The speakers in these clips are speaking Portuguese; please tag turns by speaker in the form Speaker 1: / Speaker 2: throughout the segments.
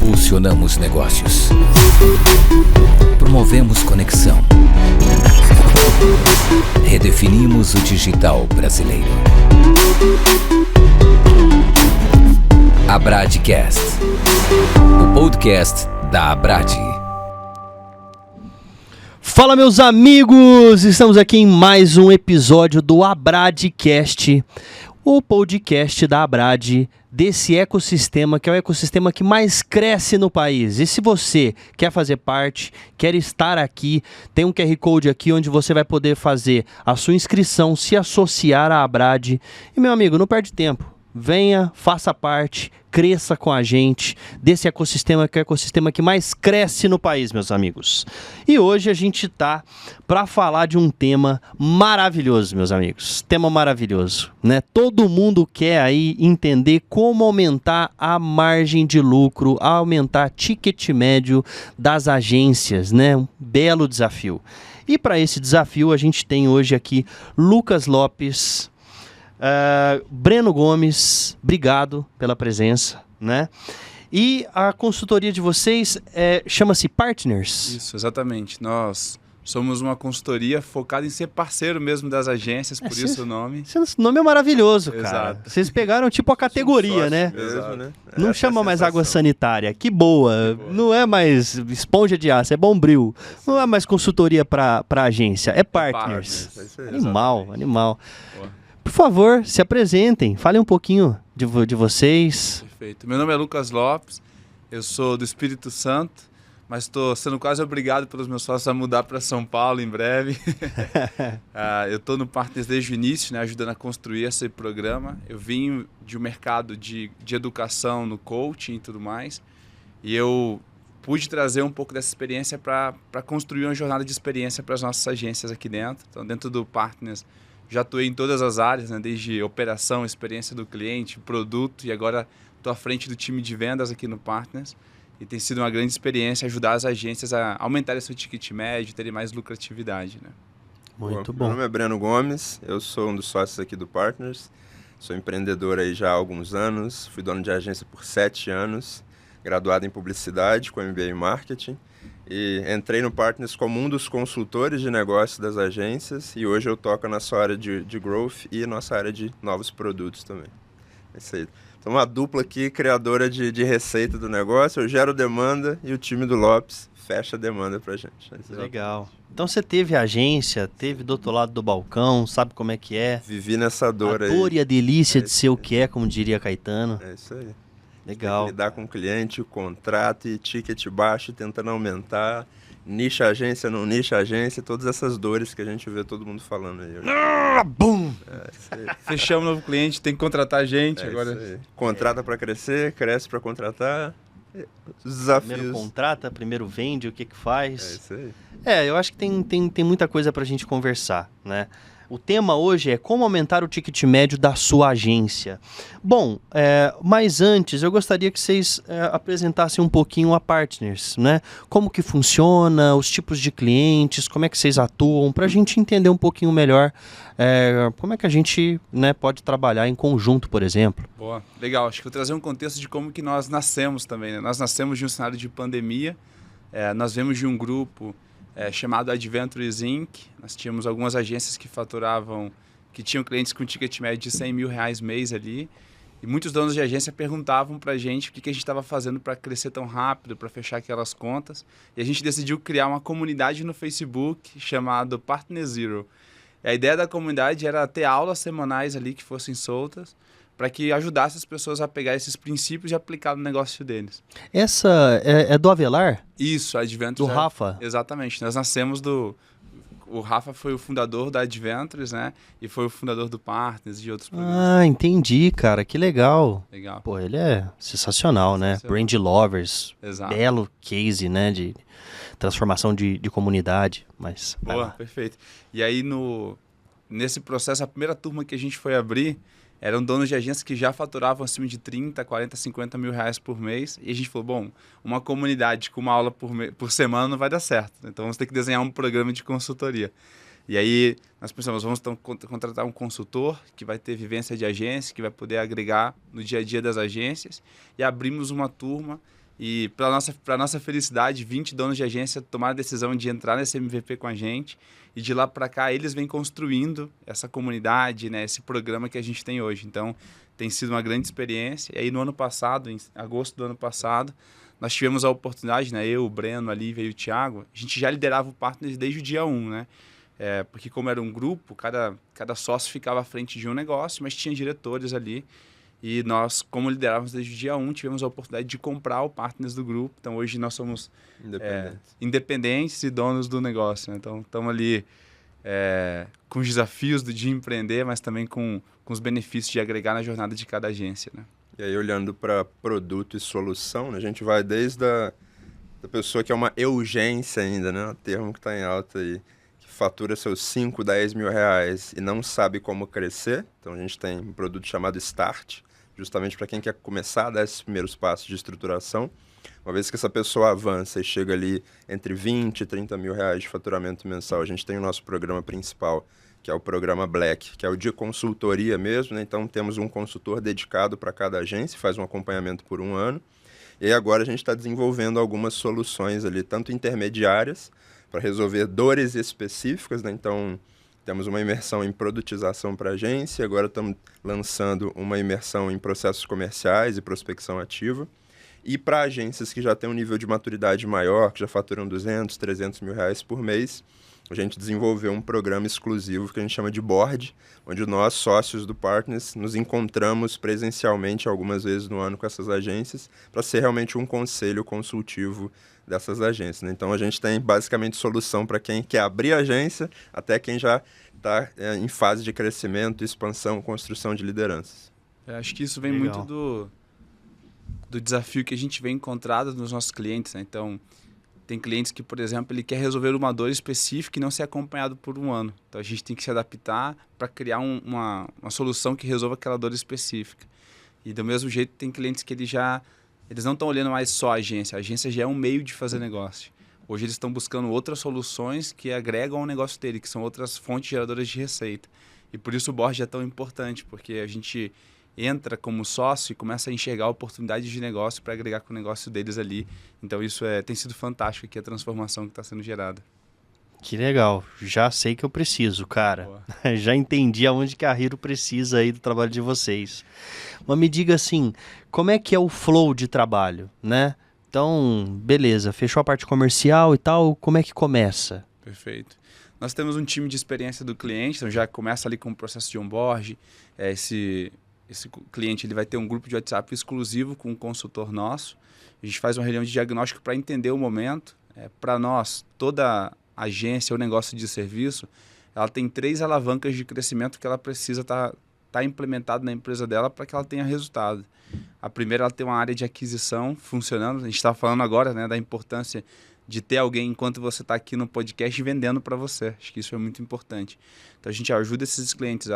Speaker 1: Impulsionamos negócios. Promovemos conexão. Redefinimos o digital brasileiro. Abradcast, o podcast da Abrad.
Speaker 2: Fala, meus amigos! Estamos aqui em mais um episódio do Abradcast, o podcast da Abrad, desse ecossistema que é o ecossistema que mais cresce no país. E se você quer fazer parte, quer estar aqui, tem um QR Code aqui onde você vai poder fazer a sua inscrição, se associar à Abrad. E, meu amigo, não perde tempo. Venha, faça parte, cresça com a gente desse ecossistema que é o ecossistema que mais cresce no país, meus amigos. E hoje a gente tá para falar de um tema maravilhoso, meus amigos. Tema maravilhoso, né? Todo mundo quer aí entender como aumentar a margem de lucro, aumentar ticket médio das agências, né? Um belo desafio. E para esse desafio a gente tem hoje aqui Lucas Lopes, Breno Gomes, obrigado pela presença, né? E a consultoria de vocês chama-se Partners.
Speaker 3: Isso, exatamente. Nós somos uma consultoria focada em ser parceiro mesmo das agências, por isso o nome.
Speaker 2: Esse nome é maravilhoso, cara.
Speaker 3: Exato.
Speaker 2: Vocês pegaram tipo a categoria, né?
Speaker 3: Mesmo, né?
Speaker 2: Não chama mais água sanitária. Que boa. Não é mais esponja de aço, é Bombril. Não é mais consultoria para agência, é Partners. Animal.
Speaker 3: Boa.
Speaker 2: Por favor, se apresentem, falem um pouquinho de vocês.
Speaker 3: Perfeito. Meu nome é Lucas Lopes, eu sou do Espírito Santo, mas estou sendo quase obrigado pelos meus sócios a mudar para São Paulo em breve. Eu estou no Partners desde o início, né, ajudando a construir esse programa. Eu vim de um mercado de educação no coaching e tudo mais, e eu pude trazer um pouco dessa experiência para construir uma jornada de experiência para as nossas agências aqui dentro. Então, dentro do Partners, já atuei em todas as áreas, né? Desde operação, experiência do cliente, produto, e agora estou à frente do time de vendas aqui no Partners. E tem sido uma grande experiência ajudar as agências a aumentarem seu ticket médio, terem mais lucratividade, né?
Speaker 2: Muito bom.
Speaker 4: Meu nome é Breno Gomes, eu sou um dos sócios aqui do Partners. Sou empreendedor aí já há alguns anos, fui dono de agência por 7 anos, graduado em publicidade com MBA em marketing. E entrei no Partners como um dos consultores de negócio das agências e hoje eu toco a nossa área de growth e a nossa área de novos produtos também. É isso aí. Então, uma dupla aqui, criadora de receita do negócio, eu gero demanda e o time do Lopes fecha a demanda pra gente.
Speaker 2: Legal. Então você teve agência, teve do outro lado do balcão, sabe como é que é?
Speaker 4: Vivi nessa dor aí.
Speaker 2: A dor e a delícia de ser o que é, como diria Caetano.
Speaker 4: É isso aí.
Speaker 2: Legal.
Speaker 4: Lidar com o cliente, o contrato e ticket baixo, tentando aumentar, nicha agência, não nicha agência, todas essas dores que a gente vê todo mundo falando aí.
Speaker 2: Bum!
Speaker 3: Fechamos um novo cliente, tem que contratar gente agora.
Speaker 4: Contrata para crescer, cresce para contratar. Os desafios.
Speaker 2: Primeiro contrata, primeiro vende, o que faz.
Speaker 4: É isso aí.
Speaker 2: Eu acho que tem muita coisa pra gente conversar, né? O tema hoje é como aumentar o ticket médio da sua agência. Bom, mas antes eu gostaria que vocês apresentassem um pouquinho a Partners, né? Como que funciona, os tipos de clientes, como é que vocês atuam, para a gente entender um pouquinho melhor como é que a gente, né, pode trabalhar em conjunto, por exemplo.
Speaker 3: Boa, legal. Acho que vou trazer um contexto de como que nós nascemos também, né? Nós nascemos de um cenário de pandemia, nós vemos de um grupo chamado Adventures Inc. Nós tínhamos algumas agências que tinham clientes com ticket médio de R$100 mil mês ali. E muitos donos de agência perguntavam para a gente o que a gente estava fazendo para crescer tão rápido, para fechar aquelas contas. E a gente decidiu criar uma comunidade no Facebook chamada Partner Zero. E a ideia da comunidade era ter aulas semanais ali que fossem soltas, para que ajudasse as pessoas a pegar esses princípios e aplicar no negócio deles.
Speaker 2: Essa é do Avelar?
Speaker 3: Isso, a Adventures.
Speaker 2: Do Rafa?
Speaker 3: Exatamente. Nós nascemos O Rafa foi o fundador da Adventures, né? E foi o fundador do Partners e de outros programas.
Speaker 2: Ah, entendi, cara. Que legal.
Speaker 3: Legal.
Speaker 2: Pô, ele é sensacional, né? Brand Lovers.
Speaker 3: Exato.
Speaker 2: Belo case, né? De transformação de comunidade. Mas,
Speaker 3: boa, perfeito. E aí, nesse processo, a primeira turma que a gente foi abrir eram donos de agências que já faturavam acima de 30, 40, 50 mil reais por mês. E a gente falou, bom, uma comunidade com uma aula por semana não vai dar certo. Então, vamos ter que desenhar um programa de consultoria. E aí, nós pensamos, vamos então contratar um consultor que vai ter vivência de agência, que vai poder agregar no dia a dia das agências. E abrimos uma turma E para nossa felicidade, 20 donos de agência tomaram a decisão de entrar nesse MVP com a gente. E de lá para cá, eles vêm construindo essa comunidade, né, esse programa que a gente tem hoje. Então, tem sido uma grande experiência. E aí, no ano passado, em agosto do ano passado, nós tivemos a oportunidade, né, eu, o Breno, a Lívia e o Thiago, a gente já liderava o Partners desde o dia 1, né? Porque como era um grupo, cada sócio ficava à frente de um negócio, mas tinha diretores ali. E nós, como liderávamos desde o dia 1, tivemos a oportunidade de comprar o Partners do grupo. Então, hoje nós somos independentes e donos do negócio, né? Então, estamos ali com os desafios de empreender, mas também com os benefícios de agregar na jornada de cada agência, né?
Speaker 4: E aí, olhando para produto e solução, né, a gente vai desde a da pessoa que é uma urgência ainda, né? Um termo que está em alta aí, que fatura seus 5, 10 mil reais e não sabe como crescer. Então, a gente tem um produto chamado Start, justamente para quem quer começar a dar esses primeiros passos de estruturação. Uma vez que essa pessoa avança e chega ali entre 20 e 30 mil reais de faturamento mensal, a gente tem o nosso programa principal, que é o programa Black, que é o de consultoria mesmo, né? Então, temos um consultor dedicado para cada agência, faz um acompanhamento por 1 ano. E aí agora a gente está desenvolvendo algumas soluções ali, tanto intermediárias, para resolver dores específicas, né? Então, temos uma imersão em produtização para a agência, agora estamos lançando uma imersão em processos comerciais e prospecção ativa. E para agências que já têm um nível de maturidade maior, que já faturam 200, 300 mil reais por mês, a gente desenvolveu um programa exclusivo que a gente chama de Board, onde nós, sócios do Partners, nos encontramos presencialmente algumas vezes no ano com essas agências para ser realmente um conselho consultivo dessas agências, né? Então, a gente tem basicamente solução para quem quer abrir agência até quem já está em fase de crescimento, expansão, construção de lideranças.
Speaker 3: Acho que isso vem muito do desafio que a gente vem encontrado nos nossos clientes, né? Então, tem clientes que, por exemplo, ele quer resolver uma dor específica e não ser acompanhado por 1 ano. Então, a gente tem que se adaptar para criar uma solução que resolva aquela dor específica. E, do mesmo jeito, tem clientes que eles não estão olhando mais só a agência já é um meio de fazer negócio. Hoje, eles estão buscando outras soluções que agregam ao negócio dele, que são outras fontes geradoras de receita. E por isso o board é tão importante, porque a gente entra como sócio e começa a enxergar oportunidades de negócio para agregar com o negócio deles ali. Então, isso tem sido fantástico aqui, a transformação que está sendo gerada.
Speaker 2: Que legal. Já sei que eu preciso, cara. Já entendi aonde que a Hero precisa aí do trabalho de vocês. Mas me diga assim, como é que é o flow de trabalho, né? Então, beleza, fechou a parte comercial e tal, como é que começa?
Speaker 3: Perfeito. Nós temos um time de experiência do cliente, então já começa ali com o processo de onboard. Esse cliente ele vai ter um grupo de WhatsApp exclusivo com um consultor nosso. A gente faz uma reunião de diagnóstico para entender o momento. Para nós, toda agência ou negócio de serviço, ela tem 3 alavancas de crescimento que ela precisa estar implementada na empresa dela para que ela tenha resultado. A primeira, ela tem uma área de aquisição funcionando. A gente está falando agora, né, da importância de ter alguém enquanto você está aqui no podcast vendendo para você. Acho que isso é muito importante. Então, a gente ajuda esses clientes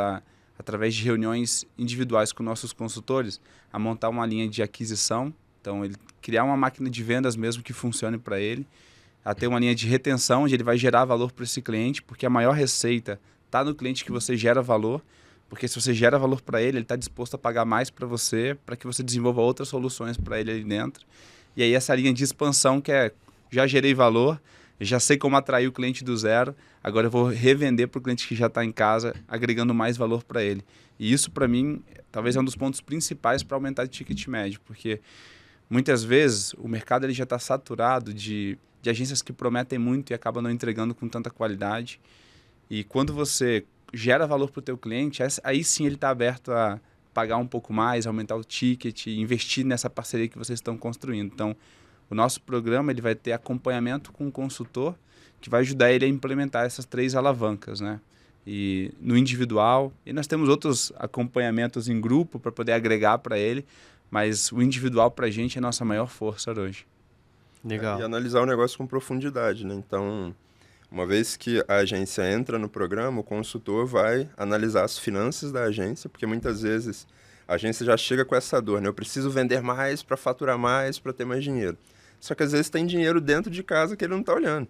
Speaker 3: através de reuniões individuais com nossos consultores, a montar uma linha de aquisição. Então, ele criar uma máquina de vendas mesmo que funcione para ele, a ter uma linha de retenção, onde ele vai gerar valor para esse cliente, porque a maior receita está no cliente que você gera valor, porque se você gera valor para ele está disposto a pagar mais para você, para que você desenvolva outras soluções para ele ali dentro. E aí essa linha de expansão que já gerei valor, já sei como atrair o cliente do zero, agora eu vou revender para o cliente que já está em casa, agregando mais valor para ele. E isso, para mim, talvez é um dos pontos principais para aumentar o ticket médio, porque muitas vezes o mercado ele já está saturado de agências que prometem muito e acabam não entregando com tanta qualidade. E quando você gera valor para o teu cliente, aí sim ele está aberto a pagar um pouco mais, aumentar o ticket, investir nessa parceria que vocês estão construindo. Então, o nosso programa ele vai ter acompanhamento com um consultor que vai ajudar ele a implementar essas 3 alavancas, né? E no individual, e nós temos outros acompanhamentos em grupo para poder agregar para ele, mas o individual para a gente é a nossa maior força hoje.
Speaker 2: Legal.
Speaker 4: E analisar o negócio com profundidade, né? Então, uma vez que a agência entra no programa, o consultor vai analisar as finanças da agência, porque muitas vezes a agência já chega com essa dor, né? Eu preciso vender mais para faturar mais, para ter mais dinheiro. Só que às vezes tem dinheiro dentro de casa que ele não está olhando.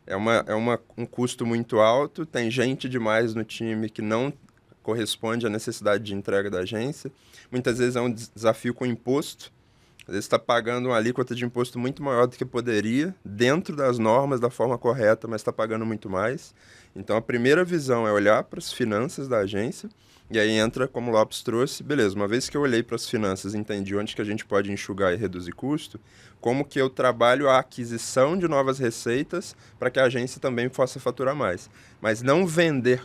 Speaker 4: É um custo muito alto, tem gente demais no time que não corresponde à necessidade de entrega da agência. Muitas vezes é um desafio com imposto. Às vezes está pagando uma alíquota de imposto muito maior do que poderia, dentro das normas, da forma correta, mas está pagando muito mais. Então, a primeira visão é olhar para as finanças da agência, e aí entra, como o Lopes trouxe, beleza, uma vez que eu olhei para as finanças e entendi onde que a gente pode enxugar e reduzir custo, como que eu trabalho a aquisição de novas receitas para que a agência também possa faturar mais. Mas não vender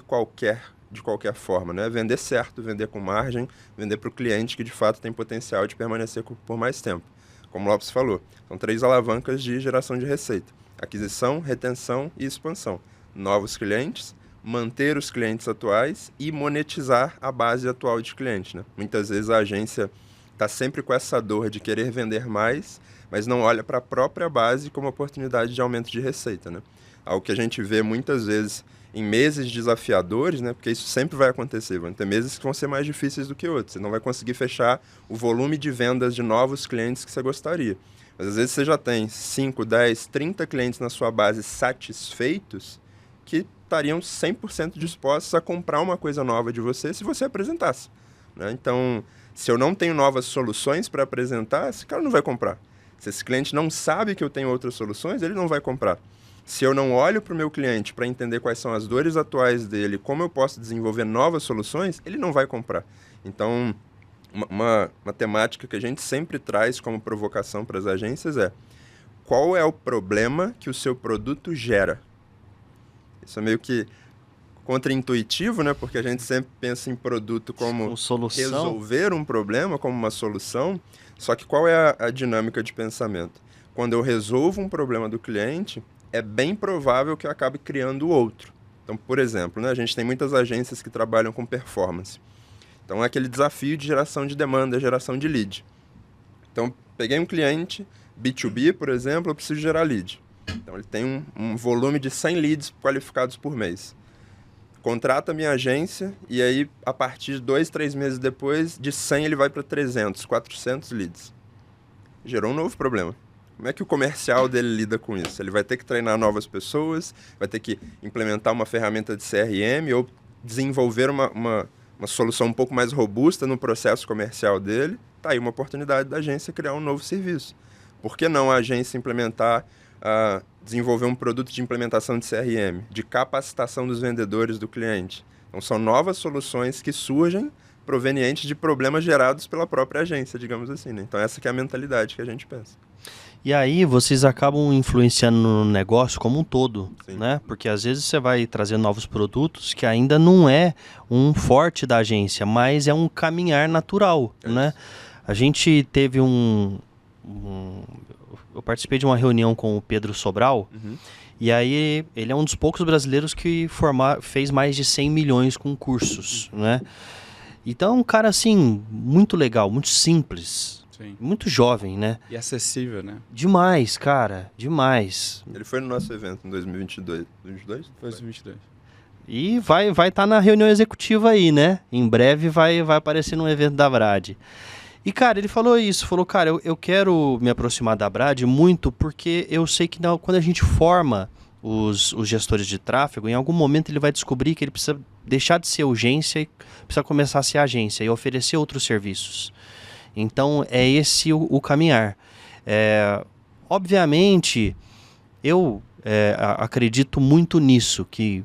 Speaker 4: de qualquer forma, né? Vender certo, vender com margem, vender para o cliente que de fato tem potencial de permanecer por mais tempo. Como o Lopes falou, são 3 alavancas de geração de receita: aquisição, retenção e expansão. Novos clientes, manter os clientes atuais e monetizar a base atual de clientes, né? Muitas vezes a agência está sempre com essa dor de querer vender mais, mas não olha para a própria base como oportunidade de aumento de receita, né? Algo que a gente vê muitas vezes em meses desafiadores, né? Porque isso sempre vai acontecer. Vão ter meses que vão ser mais difíceis do que outros. Você não vai conseguir fechar o volume de vendas de novos clientes que você gostaria. Mas às vezes você já tem 5, 10, 30 clientes na sua base satisfeitos que estariam 100% dispostos a comprar uma coisa nova de você se você apresentasse, né? Então, se eu não tenho novas soluções para apresentar, esse cara não vai comprar. Se esse cliente não sabe que eu tenho outras soluções, ele não vai comprar. Se eu não olho para o meu cliente para entender quais são as dores atuais dele, como eu posso desenvolver novas soluções, ele não vai comprar. Então, uma temática que a gente sempre traz como provocação para as agências é: qual é o problema que o seu produto gera? Isso é meio que contraintuitivo, né? Porque a gente sempre pensa em produto como resolver um problema, como uma solução. Só que qual é a dinâmica de pensamento? Quando eu resolvo um problema do cliente, é bem provável que eu acabe criando outro. Então, por exemplo, né, a gente tem muitas agências que trabalham com performance. Então, é aquele desafio de geração de demanda, geração de lead. Então, peguei um cliente, B2B, por exemplo, eu preciso gerar lead. Então, ele tem um volume de 100 leads qualificados por mês. Contrata a minha agência e aí, a partir de 2, 3 meses depois, de 100 ele vai para 300, 400 leads. Gerou um novo problema. Como é que o comercial dele lida com isso? Ele vai ter que treinar novas pessoas, vai ter que implementar uma ferramenta de CRM ou desenvolver uma solução um pouco mais robusta no processo comercial dele. Tá aí uma oportunidade da agência criar um novo serviço. Por que não a agência desenvolver um produto de implementação de CRM, de capacitação dos vendedores do cliente? Então, são novas soluções que surgem provenientes de problemas gerados pela própria agência, digamos assim, né? Então, essa que é a mentalidade que a gente pensa.
Speaker 2: E aí vocês acabam influenciando no negócio como um todo,
Speaker 4: Sim.
Speaker 2: né? Porque às vezes você vai trazer novos produtos que ainda não é um forte da agência, mas é um caminhar natural, né? A gente teve eu participei de uma reunião com o Pedro Sobral, e aí ele é um dos poucos brasileiros que fez mais de 100 milhões com cursos, né? Então é um cara assim, muito legal, muito simples.
Speaker 3: Sim.
Speaker 2: Muito jovem, né?
Speaker 3: E acessível, né?
Speaker 2: Demais, cara. Demais.
Speaker 4: Ele foi no nosso evento em 2022. 2022?
Speaker 3: 2022.
Speaker 2: E vai estar na reunião executiva aí, né? Em breve vai aparecer num evento da Brad. E, cara, ele falou isso. Falou, cara, eu quero me aproximar da Brad muito porque eu sei que quando a gente forma os gestores de tráfego, em algum momento ele vai descobrir que ele precisa deixar de ser urgência e precisa começar a ser agência e oferecer outros serviços. Então, é esse o caminhar. Obviamente, eu acredito muito nisso, que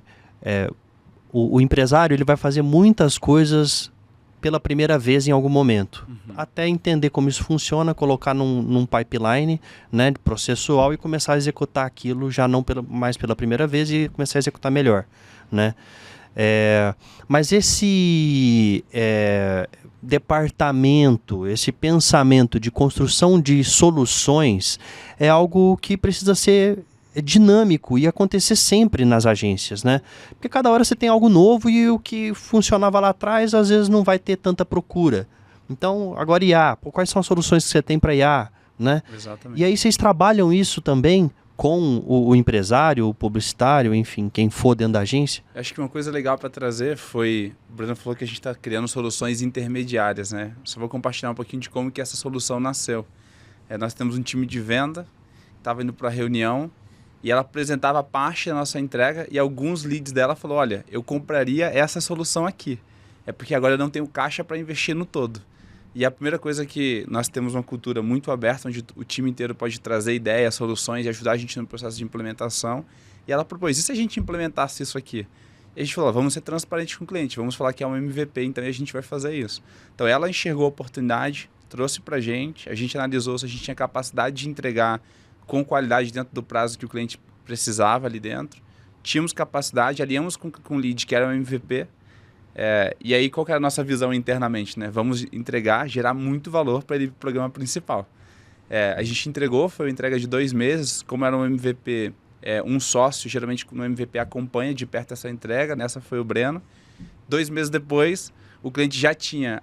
Speaker 2: o empresário ele vai fazer muitas coisas pela primeira vez em algum momento. Até entender como isso funciona, colocar num pipeline, né, processual e começar a executar aquilo já não mais pela primeira vez e começar a executar melhor, né? Mas esse departamento, esse pensamento de construção de soluções é algo que precisa ser dinâmico e acontecer sempre nas agências, né? Porque cada hora você tem algo novo e o que funcionava lá atrás às vezes não vai ter tanta procura. Então, agora IA, quais são as soluções que você tem para IA, né?
Speaker 3: Exatamente.
Speaker 2: E aí vocês trabalham isso também com o empresário, o publicitário, enfim, quem for dentro da agência?
Speaker 3: Acho que uma coisa legal para trazer foi, o Bruno falou que a gente está criando soluções intermediárias, né? Só vou compartilhar um pouquinho de como que essa solução nasceu. Nós temos um time de venda, estava indo para a reunião e ela apresentava parte da nossa entrega e alguns leads dela falou, olha, eu compraria essa solução aqui. É porque agora eu não tenho caixa para investir no todo. E a primeira coisa é que nós temos uma cultura muito aberta, onde o time inteiro pode trazer ideias, soluções e ajudar a gente no processo de implementação. E ela propôs, e se a gente implementasse isso aqui? E a gente falou, vamos ser transparentes com o cliente, vamos falar que é um MVP, então a gente vai fazer isso. Então ela enxergou a oportunidade, trouxe para a gente analisou se a gente tinha capacidade de entregar com qualidade dentro do prazo que o cliente precisava ali dentro. Tínhamos capacidade, aliamos com o lead, que era um MVP. E aí, qual que era a nossa visão internamente, né? Vamos entregar, gerar muito valor para ele ir para o programa principal. A gente entregou, foi uma entrega de 2 meses, como era um MVP, um sócio, geralmente no MVP acompanha de perto essa entrega, nessa foi o Breno. 2 meses depois, o cliente já tinha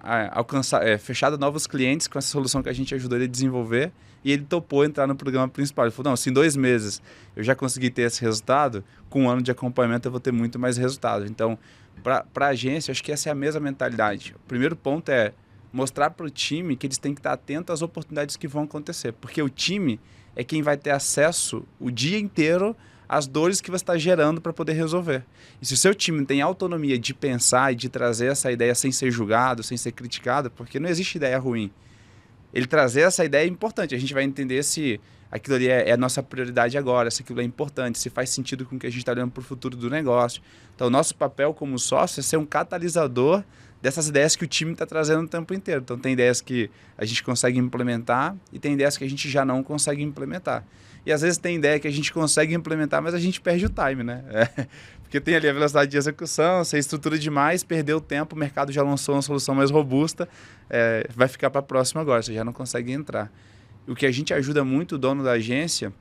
Speaker 3: fechado novos clientes com essa solução que a gente ajudou ele a desenvolver e ele topou entrar no programa principal. Ele falou, não, se em 2 meses eu já consegui ter esse resultado, com 1 ano de acompanhamento eu vou ter muito mais resultado. Então, para a agência, acho que essa é a mesma mentalidade. O primeiro ponto é mostrar para o time que eles têm que estar atentos às oportunidades que vão acontecer, porque o time é quem vai ter acesso o dia inteiro às dores que você está gerando para poder resolver. E se o seu time tem autonomia de pensar e de trazer essa ideia sem ser julgado, sem ser criticado, porque não existe ideia ruim. Ele trazer essa ideia é importante, a gente vai entender se aquilo ali é a nossa prioridade agora, se aquilo é importante, se faz sentido com o que a gente está olhando para o futuro do negócio. Então, o nosso papel como sócio é ser um catalisador dessas ideias que o time está trazendo o tempo inteiro. Então, tem ideias que a gente consegue implementar e tem ideias que a gente já não consegue implementar. E, às vezes, tem ideia que a gente consegue implementar, mas a gente perde o time, né? Porque tem ali a velocidade de execução, você estrutura demais, perdeu o tempo, o mercado já lançou uma solução mais robusta, vai ficar para a próxima agora, você já não consegue entrar. O que a gente ajuda muito o dono da agência,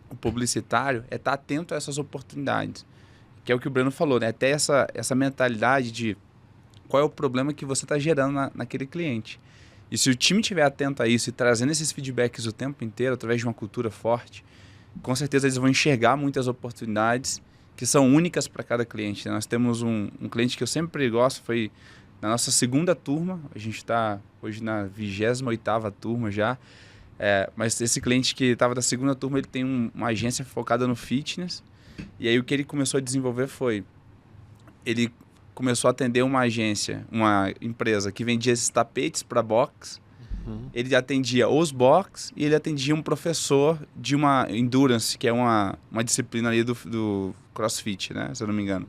Speaker 3: o publicitário, é estar atento a essas oportunidades. Que é o que o Breno falou, né? Até essa mentalidade de qual é o problema que você está gerando naquele cliente. E se o time estiver atento a isso e trazendo esses feedbacks o tempo inteiro, através de uma cultura forte, com certeza eles vão enxergar muitas oportunidades que são únicas para cada cliente. Nós temos um cliente que eu sempre gosto, foi na nossa 2ª turma, a gente está hoje na 28ª turma já, mas esse cliente que estava da 2ª turma, ele tem uma agência focada no fitness, e aí o que ele começou a desenvolver foi, ele começou a atender uma agência, uma empresa que vendia esses tapetes para box. Ele atendia os box e ele atendia um professor de uma endurance, que é uma disciplina ali do CrossFit, né? Se eu não me engano.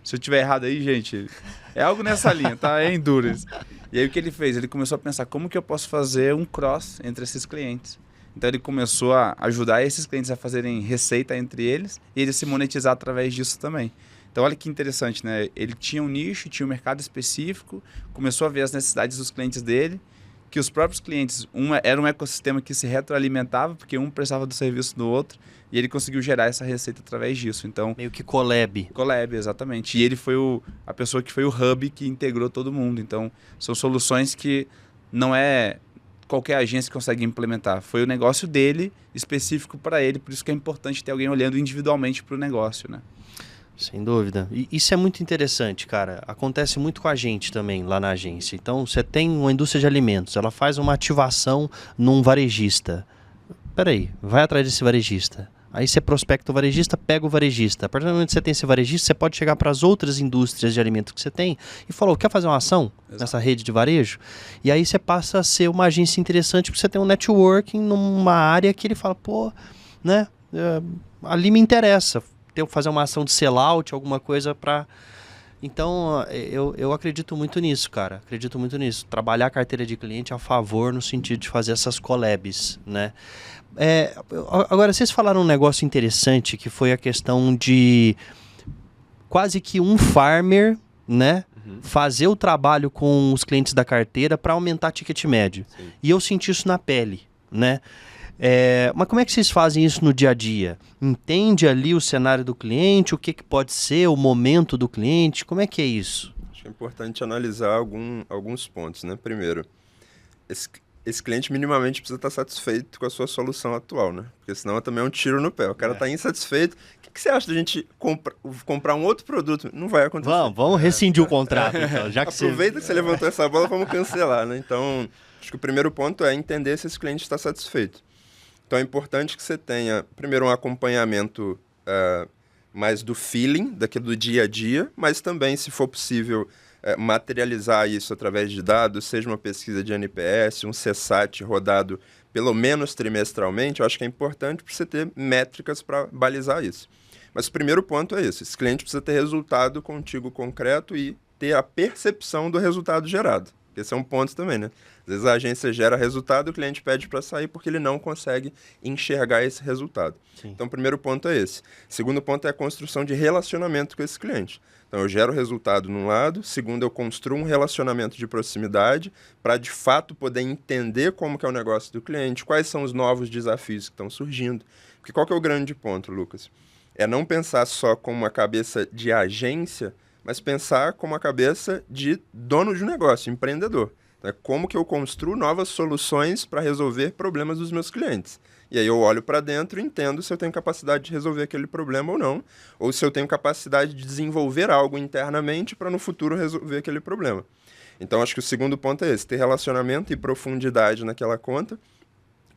Speaker 3: Se eu estiver errado aí, gente, é algo nessa linha, tá? É endurance. E aí o que ele fez? Ele começou a pensar como que eu posso fazer um cross entre esses clientes. Então ele começou a ajudar esses clientes a fazerem receita entre eles e ele se monetizar através disso também. Então, olha que interessante, né? Ele tinha um nicho, tinha um mercado específico, começou a ver as necessidades dos clientes dele, que os próprios clientes, era um ecossistema que se retroalimentava, porque um precisava do serviço do outro, e ele conseguiu gerar essa receita através disso. Então,
Speaker 2: meio que collab.
Speaker 3: Collab, exatamente. E ele foi a pessoa que foi o hub que integrou todo mundo. Então, são soluções que não é qualquer agência que consegue implementar. Foi o negócio dele, específico para ele, por isso que é importante ter alguém olhando individualmente para o negócio, né?
Speaker 2: Sem dúvida. E isso é muito interessante, cara. Acontece muito com a gente também lá na agência. Então, você tem uma indústria de alimentos, ela faz uma ativação num varejista. Peraí, vai atrás desse varejista. Aí você prospecta o varejista, pega o varejista. A partir do momento que você tem esse varejista, você pode chegar para as outras indústrias de alimentos que você tem e falar, quer fazer uma ação nessa rede de varejo? E aí você passa a ser uma agência interessante porque você tem um networking numa área que ele fala, né, ali me interessa. Fazer uma ação de sellout, alguma coisa para... Então, eu acredito muito nisso, cara. Acredito muito nisso. Trabalhar a carteira de cliente a favor no sentido de fazer essas collabs, né? Agora, vocês falaram um negócio interessante que foi a questão de quase que um farmer, né? Fazer o trabalho com os clientes da carteira para aumentar ticket médio.
Speaker 4: Sim.
Speaker 2: E eu senti isso na pele, né? Mas como é que vocês fazem isso no dia a dia? Entende ali o cenário do cliente, o que pode ser, o momento do cliente? Como é que é isso?
Speaker 4: Acho que é importante analisar alguns pontos, né? Primeiro, esse cliente minimamente precisa estar satisfeito com a sua solução atual, né? Porque senão também é um tiro no pé. O cara está insatisfeito. O que você acha da gente comprar um outro produto? Não vai acontecer.
Speaker 2: Vamos rescindir o contrato, então. Já que
Speaker 4: Aproveita que você levantou essa bola, vamos cancelar, né? Então, acho que o primeiro ponto é entender se esse cliente está satisfeito. Então, é importante que você tenha, primeiro, um acompanhamento mais do feeling, daquilo do dia a dia, mas também, se for possível, materializar isso através de dados, seja uma pesquisa de NPS, um CSAT rodado pelo menos trimestralmente, eu acho que é importante para você ter métricas para balizar isso. Mas o primeiro ponto é esse cliente precisa ter resultado contigo concreto e ter a percepção do resultado gerado. Esse é um ponto também, né? Às vezes a agência gera resultado e o cliente pede para sair porque ele não consegue enxergar esse resultado. Sim. Então, o primeiro ponto é esse. Segundo ponto é a construção de relacionamento com esse cliente. Então, eu gero resultado num lado. Segundo, eu construo um relacionamento de proximidade para, de fato, poder entender como que é o negócio do cliente, quais são os novos desafios que estão surgindo. Porque qual que é o grande ponto, Lucas? É não pensar só como uma cabeça de agência, mas pensar como a cabeça de dono de um negócio, empreendedor. Então, como que eu construo novas soluções para resolver problemas dos meus clientes. E aí eu olho para dentro e entendo se eu tenho capacidade de resolver aquele problema ou não, ou se eu tenho capacidade de desenvolver algo internamente para no futuro resolver aquele problema. Então, acho que o segundo ponto é esse, ter relacionamento e profundidade naquela conta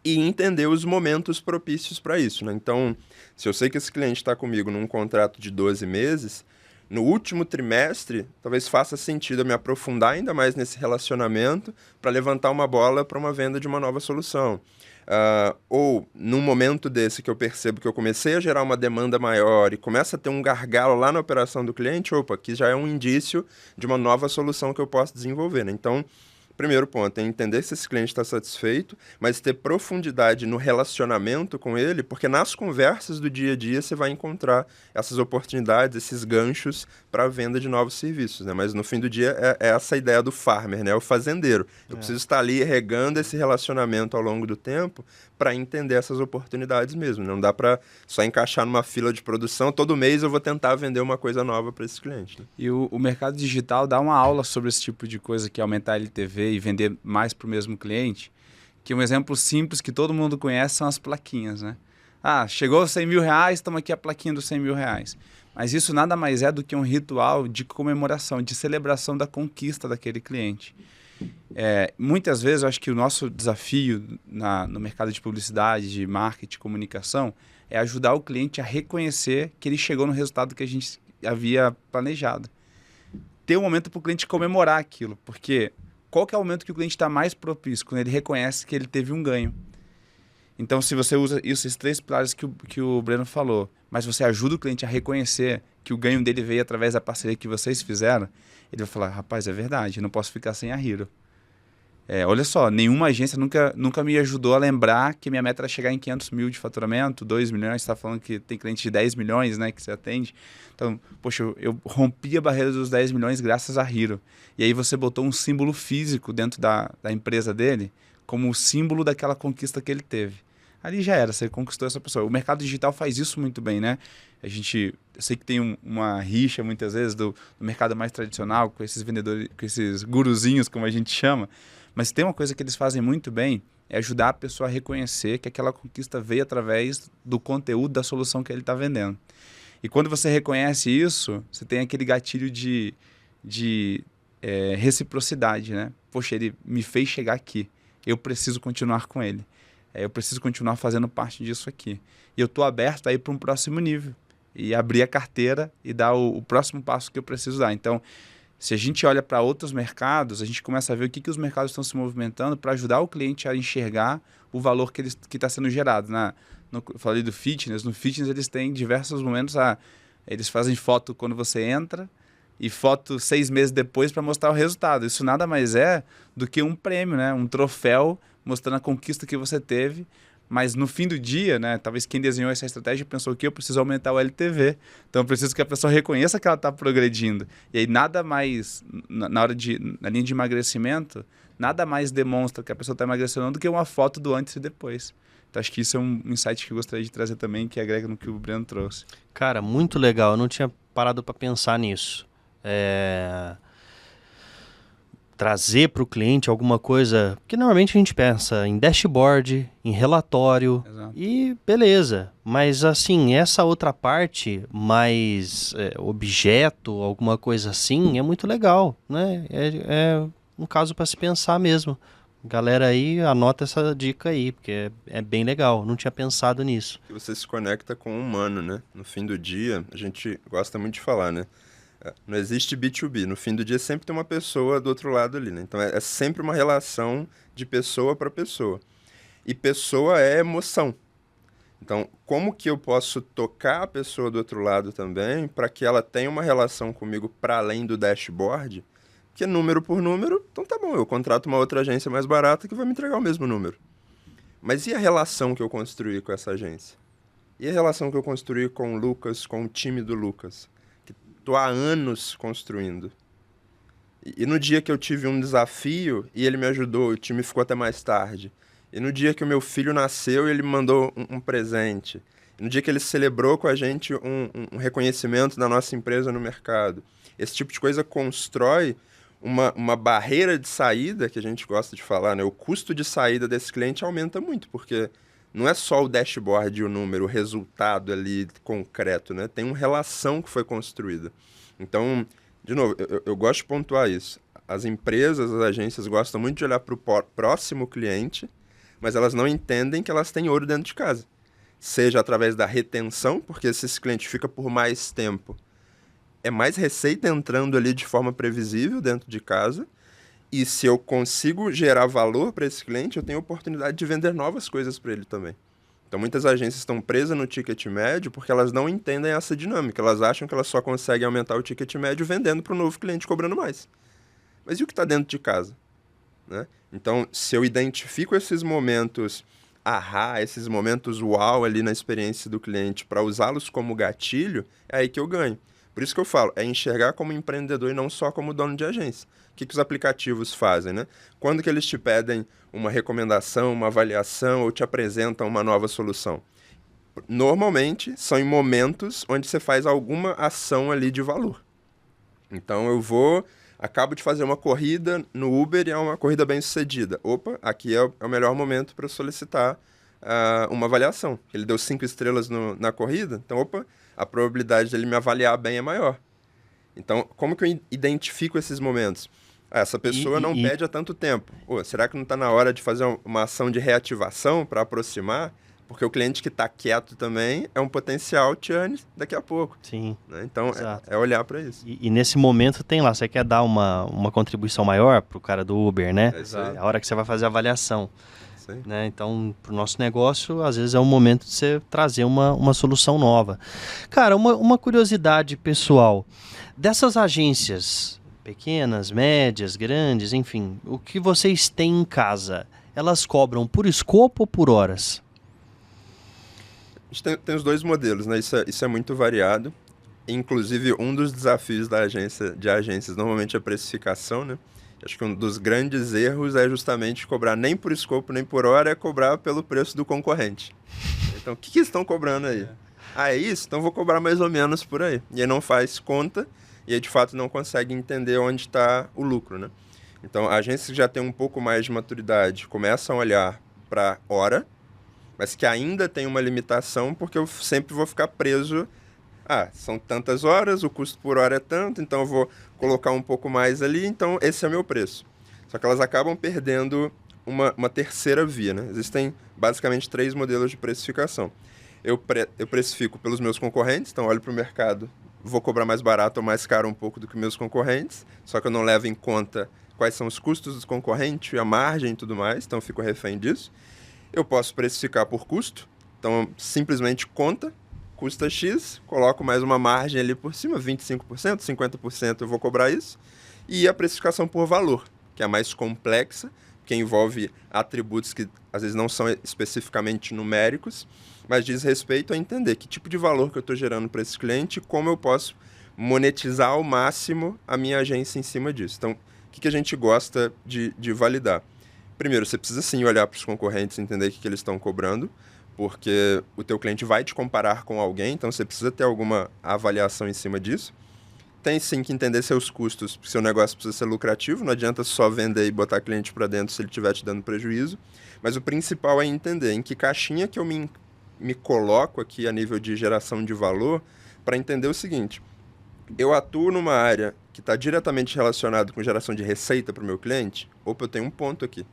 Speaker 4: e entender os momentos propícios para isso, né? Então, se eu sei que esse cliente está comigo num contrato de 12 meses, no último trimestre, talvez faça sentido eu me aprofundar ainda mais nesse relacionamento para levantar uma bola para uma venda de uma nova solução. Ou, num momento desse que eu percebo que eu comecei a gerar uma demanda maior e começa a ter um gargalo lá na operação do cliente, aqui já é um indício de uma nova solução que eu posso desenvolver, né? Então, primeiro ponto é entender se esse cliente está satisfeito, mas ter profundidade no relacionamento com ele, porque nas conversas do dia a dia você vai encontrar essas oportunidades, esses ganchos para a venda de novos serviços, né? Mas no fim do dia é essa a ideia do farmer, né? O fazendeiro. Eu preciso estar ali regando esse relacionamento ao longo do tempo para entender essas oportunidades mesmo. Não dá para só encaixar numa fila de produção. Todo mês eu vou tentar vender uma coisa nova para esse cliente, né?
Speaker 3: E o mercado digital dá uma aula sobre esse tipo de coisa, que é aumentar a LTV e vender mais para o mesmo cliente, que um exemplo simples que todo mundo conhece são as plaquinhas, né? Chegou aos 100 mil reais, estamos aqui a plaquinha dos 100 mil reais. Mas isso nada mais é do que um ritual de comemoração, de celebração da conquista daquele cliente. Muitas vezes eu acho que o nosso desafio no mercado de publicidade, de marketing, comunicação, é ajudar o cliente a reconhecer que ele chegou no resultado que a gente havia planejado. Ter um momento para o cliente comemorar aquilo, porque qual que é o momento que o cliente está mais propício? Quando ele reconhece que ele teve um ganho. Então, se você usa esses 3 pilares que o Breno falou, mas você ajuda o cliente a reconhecer que o ganho dele veio através da parceria que vocês fizeram, ele vai falar, rapaz, é verdade, eu não posso ficar sem a Hero. Olha só, nenhuma agência nunca me ajudou a lembrar que minha meta era chegar em 500 mil de faturamento, 2 milhões, você está falando que tem cliente de 10 milhões, né, que você atende. Então, poxa, eu rompi a barreira dos 10 milhões graças a Hero. E aí você botou um símbolo físico dentro da empresa dele como o símbolo daquela conquista que ele teve. Ali já era, você conquistou essa pessoa. O mercado digital faz isso muito bem, né? Eu sei que tem uma rixa muitas vezes do mercado mais tradicional com esses vendedores, com esses guruzinhos, como a gente chama, mas tem uma coisa que eles fazem muito bem, é ajudar a pessoa a reconhecer que aquela conquista veio através do conteúdo da solução que ele está vendendo. E quando você reconhece isso, você tem aquele gatilho de reciprocidade, né? Poxa, ele me fez chegar aqui, eu preciso continuar com ele. Eu preciso continuar fazendo parte disso aqui. E eu estou aberto a ir para um próximo nível e abrir a carteira e dar o próximo passo que eu preciso dar. Então, se a gente olha para outros mercados, a gente começa a ver o que os mercados estão se movimentando para ajudar o cliente a enxergar o valor que está sendo gerado. Eu falei do fitness. No fitness, eles têm diversos momentos. Eles fazem foto quando você entra e foto 6 meses depois para mostrar o resultado. Isso nada mais é do que um prêmio, né? Um troféu mostrando a conquista que você teve, mas no fim do dia, né, talvez quem desenhou essa estratégia pensou que eu preciso aumentar o LTV, então eu preciso que a pessoa reconheça que ela está progredindo. E aí nada mais, na linha de emagrecimento, nada mais demonstra que a pessoa está emagrecendo do que uma foto do antes e depois. Então acho que isso é um insight que eu gostaria de trazer também, que agrega no que o Breno trouxe.
Speaker 2: Cara, muito legal, eu não tinha parado para pensar nisso. Trazer para o cliente alguma coisa que normalmente a gente pensa em dashboard, em relatório. Exato. E beleza, mas assim, essa outra parte mais objeto, alguma coisa assim, é muito legal, né? É um caso para se pensar mesmo. Galera aí, anota essa dica aí, porque é bem legal, não tinha pensado nisso.
Speaker 4: E você se conecta com o humano, né? No fim do dia, a gente gosta muito de falar, né? Não existe B2B. No fim do dia sempre tem uma pessoa do outro lado ali, né? Então é sempre uma relação de pessoa para pessoa. E pessoa é emoção. Então, como que eu posso tocar a pessoa do outro lado também para que ela tenha uma relação comigo para além do dashboard? Porque número por número, então tá bom, eu contrato uma outra agência mais barata que vai me entregar o mesmo número. Mas e a relação que eu construí com essa agência? E a relação que eu construí com o Lucas, com o time do Lucas? Que estou há anos construindo. E no dia que eu tive um desafio e ele me ajudou, o time ficou até mais tarde. E no dia que o meu filho nasceu, ele me mandou um presente. E no dia que ele celebrou com a gente um reconhecimento da nossa empresa no mercado. Esse tipo de coisa constrói uma barreira de saída, que a gente gosta de falar, né? O custo de saída desse cliente aumenta muito, porque não é só o dashboard e o número, o resultado ali concreto, né? Tem uma relação que foi construída. Então, de novo, eu gosto de pontuar isso. As empresas, as agências gostam muito de olhar para o próximo cliente, mas elas não entendem que elas têm ouro dentro de casa. Seja através da retenção, porque se esse cliente fica por mais tempo, é mais receita entrando ali de forma previsível dentro de casa. E se eu consigo gerar valor para esse cliente, eu tenho a oportunidade de vender novas coisas para ele também. Então, muitas agências estão presas no ticket médio porque elas não entendem essa dinâmica. Elas acham que elas só conseguem aumentar o ticket médio vendendo para o novo cliente cobrando mais. Mas e o que está dentro de casa? Né? Então, se eu identifico esses momentos esses momentos uau ali na experiência do cliente para usá-los como gatilho, é aí que eu ganho. Por isso que eu falo, é enxergar como empreendedor e não só como dono de agência. O que os aplicativos fazem, né? Quando que eles te pedem uma recomendação, uma avaliação ou te apresentam uma nova solução? Normalmente, são em momentos onde você faz alguma ação ali de valor. Então, acabo de fazer uma corrida no Uber e é uma corrida bem sucedida. Opa, aqui é o melhor momento para solicitar uma avaliação. Ele deu 5 estrelas na corrida, então, a probabilidade dele me avaliar bem é maior. Então, como que eu identifico esses momentos? Essa pessoa não pede há tanto tempo. Será que não está na hora de fazer uma ação de reativação para aproximar? Porque o cliente que está quieto também é um potencial churn daqui a pouco.
Speaker 2: Sim.
Speaker 4: Né? Então, é olhar para isso.
Speaker 2: E nesse momento tem lá, você quer dar uma contribuição maior para o cara do Uber, né?
Speaker 4: Exato.
Speaker 2: É a hora que você vai fazer a avaliação.
Speaker 4: Sim.
Speaker 2: Né? Então, para o nosso negócio, às vezes é o momento de você trazer uma solução nova. Cara, uma curiosidade pessoal. Dessas agências, pequenas, médias, grandes, enfim, o que vocês têm em casa, elas cobram por escopo ou por horas?
Speaker 4: A gente tem os dois modelos, né? Isso é muito variado. Inclusive, um dos desafios de agências normalmente é a precificação, né? Acho que um dos grandes erros é justamente cobrar nem por escopo nem por hora, é cobrar pelo preço do concorrente. Então, o que estão cobrando aí? É isso? Então vou cobrar mais ou menos por aí. E aí não faz conta e aí de fato não consegue entender onde está o lucro, né? Então, agências que já têm um pouco mais de maturidade começam a olhar para hora, mas que ainda tem uma limitação porque eu sempre vou ficar preso. São tantas horas, o custo por hora é tanto, então eu vou colocar um pouco mais ali, então esse é meu preço. Só que elas acabam perdendo uma terceira via, né? Existem basicamente 3 modelos de precificação. Eu precifico pelos meus concorrentes, então olho para o mercado, vou cobrar mais barato ou mais caro um pouco do que meus concorrentes, só que eu não levo em conta quais são os custos dos concorrentes, a margem e tudo mais, então eu fico refém disso. Eu posso precificar por custo, então simplesmente custa X, coloco mais uma margem ali por cima, 25%, 50% eu vou cobrar isso. E a precificação por valor, que é a mais complexa, que envolve atributos que às vezes não são especificamente numéricos, mas diz respeito a entender que tipo de valor que eu estou gerando para esse cliente e como eu posso monetizar ao máximo a minha agência em cima disso. Então, o que a gente gosta de validar? Primeiro, você precisa sim olhar para os concorrentes e entender o que eles estão cobrando, porque o teu cliente vai te comparar com alguém, então você precisa ter alguma avaliação em cima disso. Tem sim que entender seus custos, porque seu negócio precisa ser lucrativo, não adianta só vender e botar cliente para dentro se ele estiver te dando prejuízo, mas o principal é entender em que caixinha que eu me coloco aqui a nível de geração de valor, para entender o seguinte: eu atuo numa área que está diretamente relacionada com geração de receita para o meu cliente, eu tenho um ponto aqui.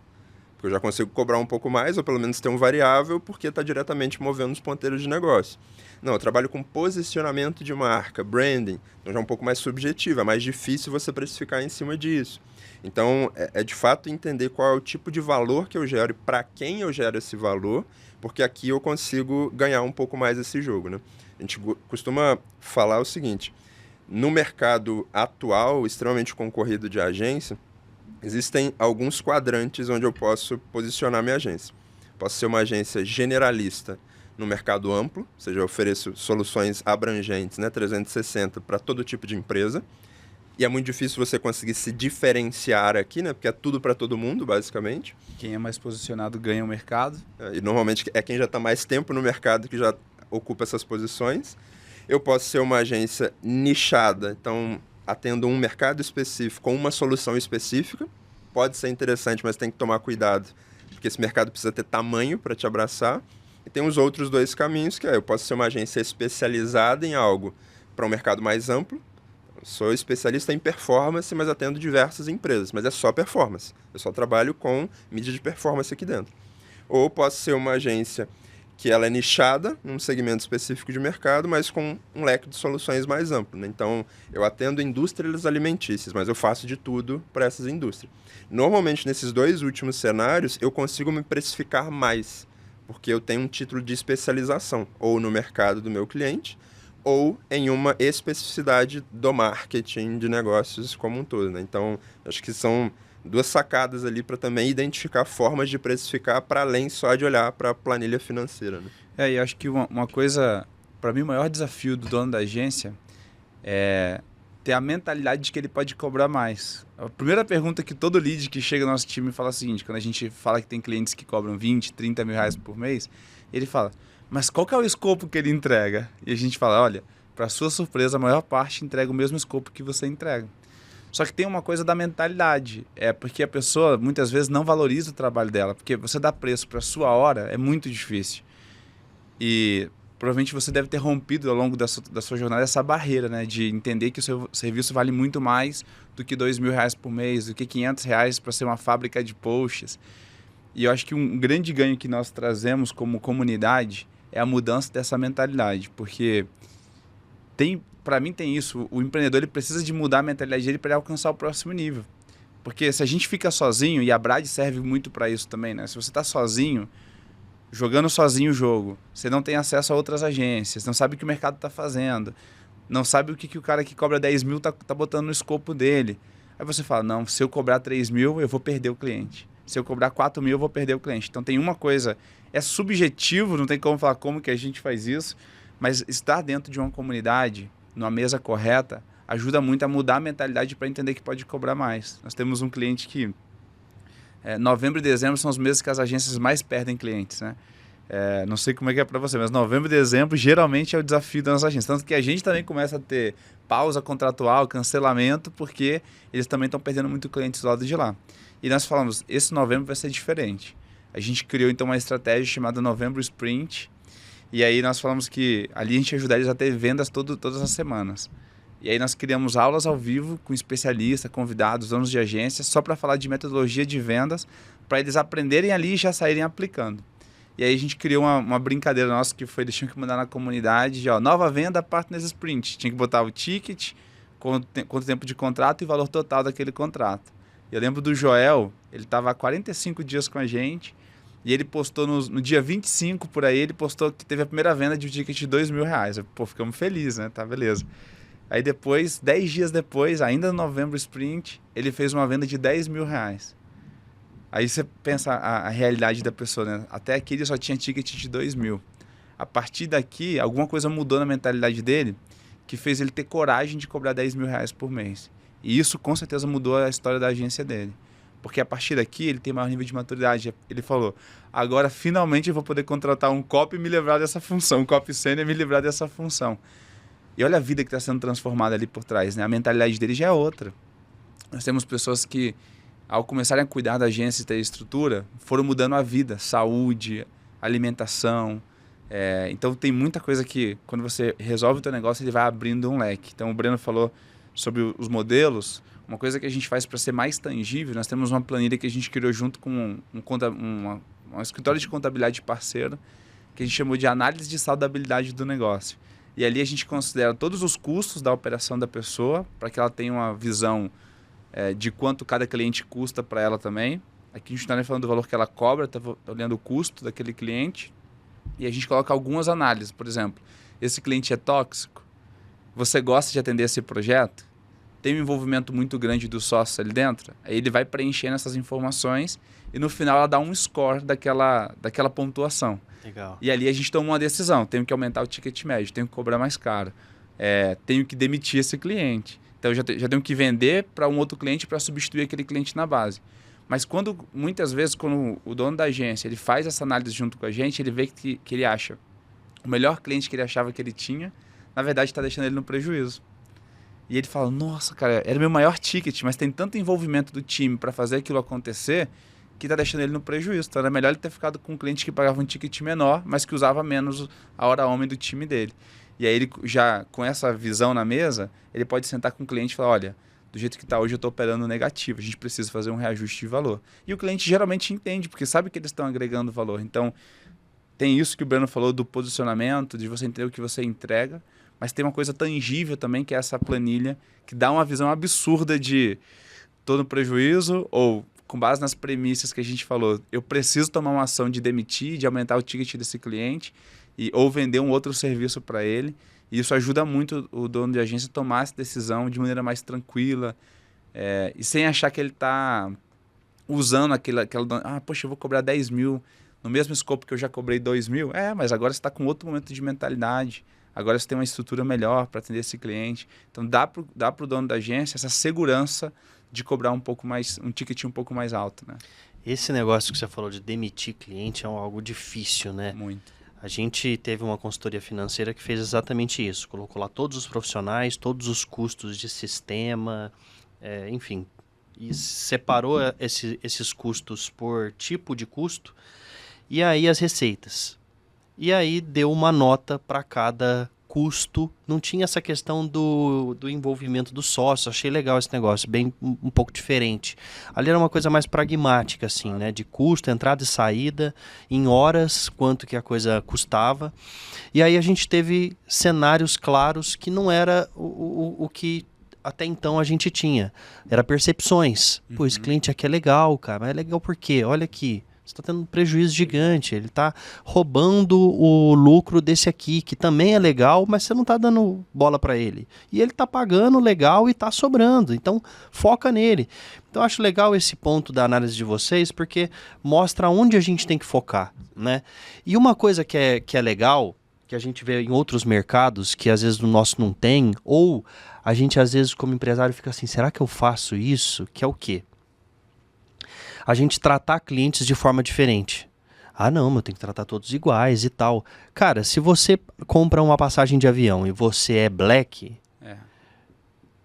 Speaker 4: Porque porque eu já consigo cobrar um pouco mais, ou pelo menos ter um variável, porque está diretamente movendo os ponteiros de negócio. Não, eu trabalho com posicionamento de marca, branding, então já é um pouco mais subjetivo, é mais difícil você precificar em cima disso. Então, é de fato entender qual é o tipo de valor que eu gero e para quem eu gero esse valor, porque aqui eu consigo ganhar um pouco mais esse jogo, né? A gente costuma falar o seguinte, no mercado atual, extremamente concorrido de agência, existem alguns quadrantes onde eu posso posicionar minha agência. Posso ser uma agência generalista no mercado amplo, ou seja, eu ofereço soluções abrangentes, né, 360 para todo tipo de empresa. E é muito difícil você conseguir se diferenciar aqui, né, porque é tudo para todo mundo, basicamente.
Speaker 3: Quem é mais posicionado ganha o mercado.
Speaker 4: E normalmente é quem já está mais tempo no mercado que já ocupa essas posições. Eu posso ser uma agência nichada, então atendo um mercado específico com uma solução específica. Pode ser interessante, mas tem que tomar cuidado, porque esse mercado precisa ter tamanho para te abraçar. E tem os outros dois caminhos, que é eu posso ser uma agência especializada em algo para um mercado mais amplo. Eu sou especialista em performance, mas atendo diversas empresas, mas é só performance. Eu só trabalho com mídia de performance aqui dentro. Ou posso ser uma agência que ela é nichada num segmento específico de mercado, mas com um leque de soluções mais amplo, né? Então, eu atendo indústrias alimentícias, mas eu faço de tudo para essas indústrias. Normalmente, nesses dois últimos cenários, eu consigo me precificar mais, porque eu tenho um título de especialização, ou no mercado do meu cliente, ou em uma especificidade do marketing de negócios como um todo, né? Então, acho que são duas sacadas ali para também identificar formas de precificar para além só de olhar para a planilha financeira, né?
Speaker 3: E acho que uma coisa, para mim, o maior desafio do dono da agência é ter a mentalidade de que ele pode cobrar mais. A primeira pergunta que todo lead que chega no nosso time fala é a seguinte, quando a gente fala que tem clientes que cobram 20, 30 mil reais por mês, ele fala, mas qual que é o escopo que ele entrega? E a gente fala, olha, para sua surpresa, a maior parte entrega o mesmo escopo que você entrega. Só que tem uma coisa da mentalidade, porque a pessoa muitas vezes não valoriza o trabalho dela, porque você dá preço para a sua hora é muito difícil. E provavelmente você deve ter rompido ao longo da sua jornada essa barreira, né, de entender que o seu serviço vale muito mais do que R$2.000 por mês, do que R$500 para ser uma fábrica de posts. E eu acho que um grande ganho que nós trazemos como comunidade é a mudança dessa mentalidade, porque para mim tem isso, o empreendedor ele precisa de mudar a mentalidade dele para alcançar o próximo nível. Porque se a gente fica sozinho, e a Brad serve muito para isso também, né? Se você está sozinho, jogando sozinho o jogo, você não tem acesso a outras agências, não sabe o que o mercado está fazendo, não sabe o que o cara que cobra 10 mil tá botando no escopo dele. Aí você fala, não, se eu cobrar 3 mil, eu vou perder o cliente. Se eu cobrar 4 mil, eu vou perder o cliente. Então tem uma coisa, é subjetivo, não tem como falar como que a gente faz isso, mas estar dentro de uma comunidade, numa mesa correta, ajuda muito a mudar a mentalidade para entender que pode cobrar mais. Nós temos um cliente que novembro e dezembro são os meses que as agências mais perdem clientes, né? Não sei como é que é para você, mas novembro e dezembro geralmente é o desafio das nossas agências. Tanto que a gente também começa a ter pausa contratual, cancelamento, porque eles também estão perdendo muito clientes do lado de lá. E nós falamos, esse novembro vai ser diferente. A gente criou então uma estratégia chamada Novembro Sprint, e aí nós falamos que ali a gente ajudaria eles a ter vendas todas as semanas. E aí nós criamos aulas ao vivo com especialistas, convidados, donos de agências, só para falar de metodologia de vendas, para eles aprenderem ali e já saírem aplicando. E aí a gente criou uma brincadeira nossa que foi, eles tinham que mandar na comunidade, de, nova venda, Partners Sprint. Tinha que botar o ticket, quanto tempo de contrato e o valor total daquele contrato. Eu lembro do Joel, ele estava há 45 dias com a gente, e ele postou no dia 25 por aí, ele postou que teve a primeira venda de um ticket de R$2.000. Pô, ficamos felizes, né? Tá, beleza. Aí depois, 10 dias depois, ainda no Novembro Sprint, ele fez uma venda de R$10.000. Aí você pensa a realidade da pessoa, né? Até aqui ele só tinha ticket de 2.000. A partir daqui, alguma coisa mudou na mentalidade dele, que fez ele ter coragem de cobrar R$10.000 por mês. E isso com certeza mudou a história da agência dele. Porque a partir daqui ele tem maior nível de maturidade. Ele falou, agora finalmente eu vou poder contratar um copy e me livrar dessa função, um copy sênior e me livrar dessa função. E olha a vida que está sendo transformada ali por trás, né? A mentalidade dele já é outra. Nós temos pessoas que, ao começarem a cuidar da agência e ter estrutura, foram mudando a vida, saúde, alimentação. Então tem muita coisa que, quando você resolve o teu negócio, ele vai abrindo um leque. Então o Breno falou sobre os modelos. Uma coisa que a gente faz para ser mais tangível, nós temos uma planilha que a gente criou junto com um escritório de contabilidade parceiro, que a gente chamou de análise de saudabilidade do negócio. E ali a gente considera todos os custos da operação da pessoa, para que ela tenha uma visão de quanto cada cliente custa para ela também. Aqui a gente não está nem falando do valor que ela cobra, está olhando o custo daquele cliente. E a gente coloca algumas análises. Por exemplo, esse cliente é tóxico? Você gosta de atender esse projeto? Tem um envolvimento muito grande do sócio ali dentro? Aí ele vai preenchendo essas informações e no final ela dá um score daquela pontuação.
Speaker 2: Legal.
Speaker 3: E ali a gente toma uma decisão. Tenho que aumentar o ticket médio, tenho que cobrar mais caro. Tenho que demitir esse cliente. Então eu já tenho que vender para um outro cliente para substituir aquele cliente na base. Mas muitas vezes, quando o dono da agência ele faz essa análise junto com a gente, ele vê que ele acha o melhor cliente que ele achava que ele tinha, na verdade está deixando ele no prejuízo. E ele fala, nossa, cara, era meu maior ticket, mas tem tanto envolvimento do time para fazer aquilo acontecer que está deixando ele no prejuízo. Então era melhor ele ter ficado com um cliente que pagava um ticket menor, mas que usava menos a hora homem do time dele. E aí ele já, com essa visão na mesa, ele pode sentar com o cliente e falar, olha, do jeito que está hoje eu estou operando negativo, a gente precisa fazer um reajuste de valor. E o cliente geralmente entende, porque sabe que eles estão agregando valor. Então tem isso que o Breno falou do posicionamento, de você entender o que você entrega, mas tem uma coisa tangível também, que é essa planilha, que dá uma visão absurda de tô no prejuízo ou com base nas premissas que a gente falou, eu preciso tomar uma ação de demitir, de aumentar o ticket desse cliente ou vender um outro serviço para ele. E isso ajuda muito o dono de agência a tomar essa decisão de maneira mais tranquila e sem achar que ele está usando aquela poxa, eu vou cobrar 10 mil no mesmo escopo que eu já cobrei 2 mil. Mas agora você está com outro momento de mentalidade. Agora você tem uma estrutura melhor para atender esse cliente. Então dá para o dono da agência essa segurança de cobrar um ticket um pouco mais alto, né?
Speaker 2: Esse negócio que você falou de demitir cliente é algo difícil, né?
Speaker 3: Muito.
Speaker 2: A gente teve uma consultoria financeira que fez exatamente isso. Colocou lá todos os profissionais, todos os custos de sistema, enfim. E separou esses custos por tipo de custo e aí as receitas. E aí deu uma nota para cada custo. Não tinha essa questão do envolvimento do sócio. Achei legal esse negócio, bem um pouco diferente. Ali era uma coisa mais pragmática, assim, né? De custo, entrada e saída, em horas, quanto que a coisa custava. E aí a gente teve cenários claros que não era o que até então a gente tinha. Era percepções. Pô, esse cliente aqui é legal, cara. Mas é legal por quê? Olha aqui. Você está tendo um prejuízo gigante, ele está roubando o lucro desse aqui, que também é legal, mas você não está dando bola para ele. E ele está pagando legal e está sobrando, então foca nele. Então eu acho legal esse ponto da análise de vocês, porque mostra onde a gente tem que focar, né? E uma coisa que é legal, que a gente vê em outros mercados, que às vezes no nosso não tem, ou a gente às vezes como empresário fica assim, será que eu faço isso? Que é o quê? A gente tratar clientes de forma diferente. Ah, não, mas eu tenho que tratar todos iguais e tal. Cara, se você compra uma passagem de avião e você é black,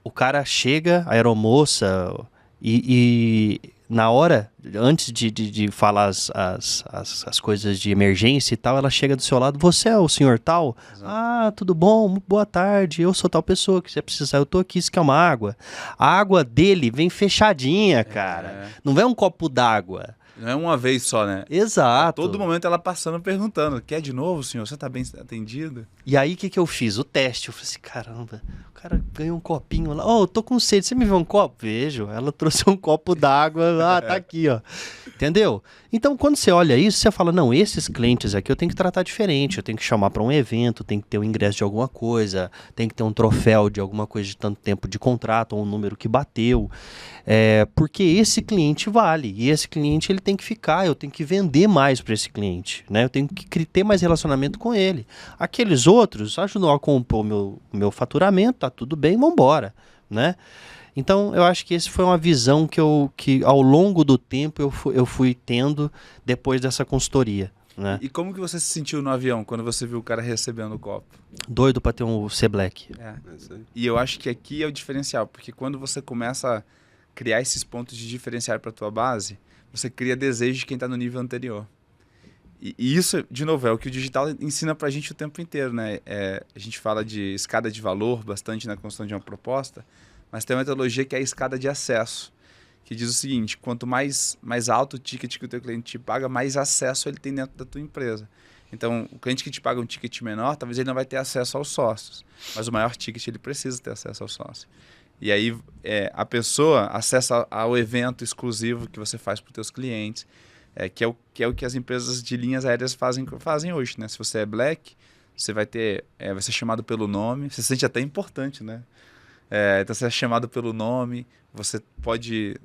Speaker 2: o cara chega, a aeromoça, e na hora, antes de falar as coisas de emergência e tal, ela chega do seu lado, você é o senhor tal? Exato. Ah, tudo bom, boa tarde, eu sou tal pessoa, que você precisar, eu tô aqui, isso quer uma água. A água dele vem fechadinha, cara. Não vem um copo d'água.
Speaker 3: Não é uma vez só, né?
Speaker 2: Exato.
Speaker 3: A todo momento ela passando perguntando, quer de novo, senhor? Você tá bem atendido?
Speaker 2: E aí o que eu fiz? O teste. Eu falei assim, caramba, o cara ganhou um copinho lá. Eu tô com sede, você me vê um copo? Vejo, ela trouxe um copo d'água, tá aqui, ó. Entendeu? Então quando você olha isso, você fala, não, esses clientes aqui eu tenho que tratar diferente, eu tenho que chamar para um evento, tem que ter um ingresso de alguma coisa, tem que ter um troféu de alguma coisa de tanto tempo de contrato, ou um número que bateu. Porque esse cliente vale, e esse cliente ele tem que ficar, eu tenho que vender mais para esse cliente, né? Eu tenho que ter mais relacionamento com ele. Aqueles outros ajudam a compor o meu faturamento, tá tudo bem, vambora, né? Então eu acho que essa foi uma visão que ao longo do tempo eu fui tendo depois dessa consultoria, né?
Speaker 3: E como que você se sentiu no avião quando você viu o cara recebendo o copo?
Speaker 2: Doido para ter um C-Black.
Speaker 3: E eu acho que aqui é o diferencial, porque quando você começa a criar esses pontos de diferencial para a tua base, você cria desejo de quem está no nível anterior. E isso, de novo, é o que o digital ensina para a gente o tempo inteiro, né? A gente fala de escada de valor bastante na construção de uma proposta, mas tem uma metodologia que é a escada de acesso, que diz o seguinte: quanto mais alto o ticket que o teu cliente te paga, mais acesso ele tem dentro da tua empresa. Então, o cliente que te paga um ticket menor, talvez ele não vai ter acesso aos sócios, mas o maior ticket ele precisa ter acesso aos sócios. E aí a pessoa acessa ao evento exclusivo que você faz para os teus clientes, que é o que as empresas de linhas aéreas fazem hoje, né? Se você é Black, você vai ser chamado pelo nome, você se sente até importante, né? Então você é chamado pelo nome, você pode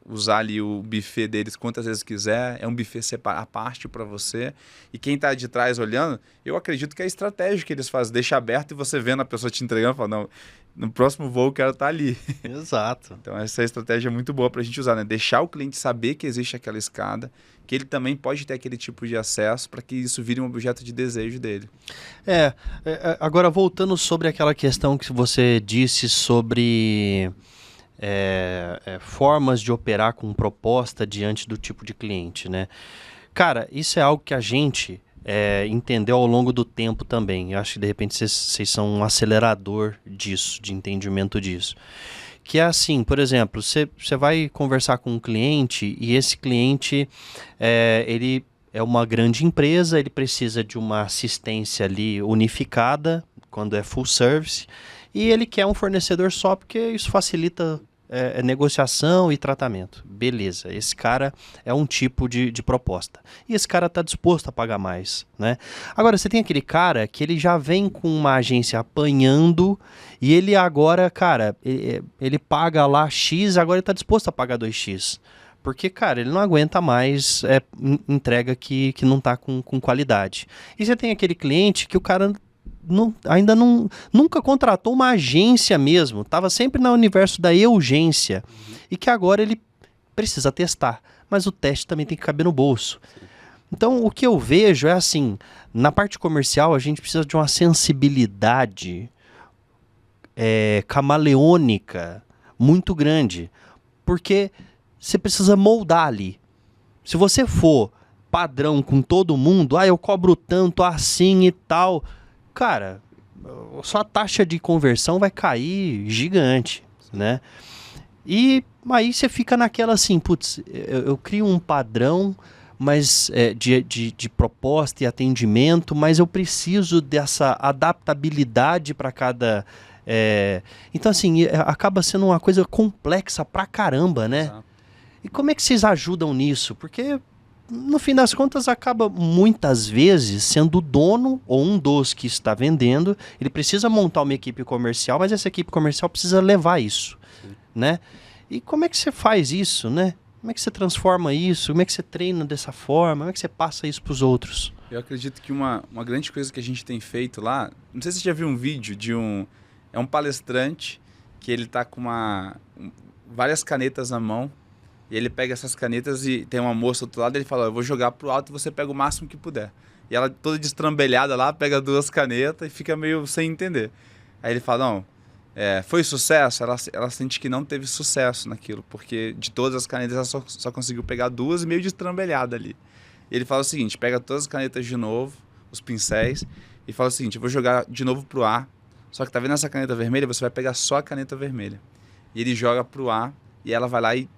Speaker 3: usar ali o buffet deles quantas vezes quiser, é um buffet à parte para você. E quem está de trás olhando, eu acredito que é a estratégia que eles fazem, deixa aberto e você vendo a pessoa te entregando, fala, não, no próximo voo eu quero estar ali.
Speaker 2: Exato.
Speaker 3: Então essa estratégia é muito boa para a gente usar, né? Deixar o cliente saber que existe aquela escada, que ele também pode ter aquele tipo de acesso para que isso vire um objeto de desejo dele.
Speaker 2: Agora voltando sobre aquela questão que você disse sobre formas de operar com proposta diante do tipo de cliente, né? Cara, isso é algo que a gente entendeu ao longo do tempo também. Eu acho que de repente vocês são um acelerador disso, de entendimento disso. Que é assim, por exemplo, você vai conversar com um cliente e esse cliente, ele é uma grande empresa, ele precisa de uma assistência ali unificada, quando é full service, e ele quer um fornecedor só porque isso facilita negociação e tratamento. Beleza, esse cara é um tipo de proposta. E esse cara está disposto a pagar mais, né? Agora, você tem aquele cara que ele já vem com uma agência apanhando e ele agora, cara, ele paga lá X, agora ele está disposto a pagar 2X. Porque, cara, ele não aguenta mais entrega que não está com qualidade. E você tem aquele cliente que o cara nunca contratou uma agência mesmo, estava sempre no universo da urgência, e que agora ele precisa testar, mas o teste também tem que caber no bolso. Então o que eu vejo é assim, na parte comercial a gente precisa de uma sensibilidade camaleônica muito grande, porque você precisa moldar ali. Se você for padrão com todo mundo, eu cobro tanto assim e tal, cara, sua taxa de conversão vai cair gigante, né? E aí você fica naquela assim, putz, eu crio um padrão mas de proposta e atendimento, mas eu preciso dessa adaptabilidade para cada... Então, assim, acaba sendo uma coisa complexa pra caramba, né?
Speaker 3: Exato.
Speaker 2: E como é que vocês ajudam nisso? Porque... no fim das contas, acaba muitas vezes sendo o dono ou um dos que está vendendo. Ele precisa montar uma equipe comercial, mas essa equipe comercial precisa levar isso, né? E como é que você faz isso, né? Como é que você transforma isso? Como é que você treina dessa forma? Como é que você passa isso para os outros?
Speaker 3: Eu acredito que uma grande coisa que a gente tem feito lá... Não sei se você já viu um vídeo de um palestrante que ele está com várias canetas na mão. E ele pega essas canetas e tem uma moça do outro lado, ele fala, eu vou jogar pro alto e você pega o máximo que puder. E ela toda destrambelhada lá, pega 2 canetas e fica meio sem entender. Aí ele fala, não, foi sucesso? Ela sente que não teve sucesso naquilo, porque de todas as canetas ela só conseguiu pegar 2 e meio destrambelhada ali. E ele fala o seguinte, pega todas as canetas de novo, os pincéis, e fala o seguinte, eu vou jogar de novo pro ar, só que tá vendo essa caneta vermelha? Você vai pegar só a caneta vermelha. E ele joga pro ar e ela vai lá e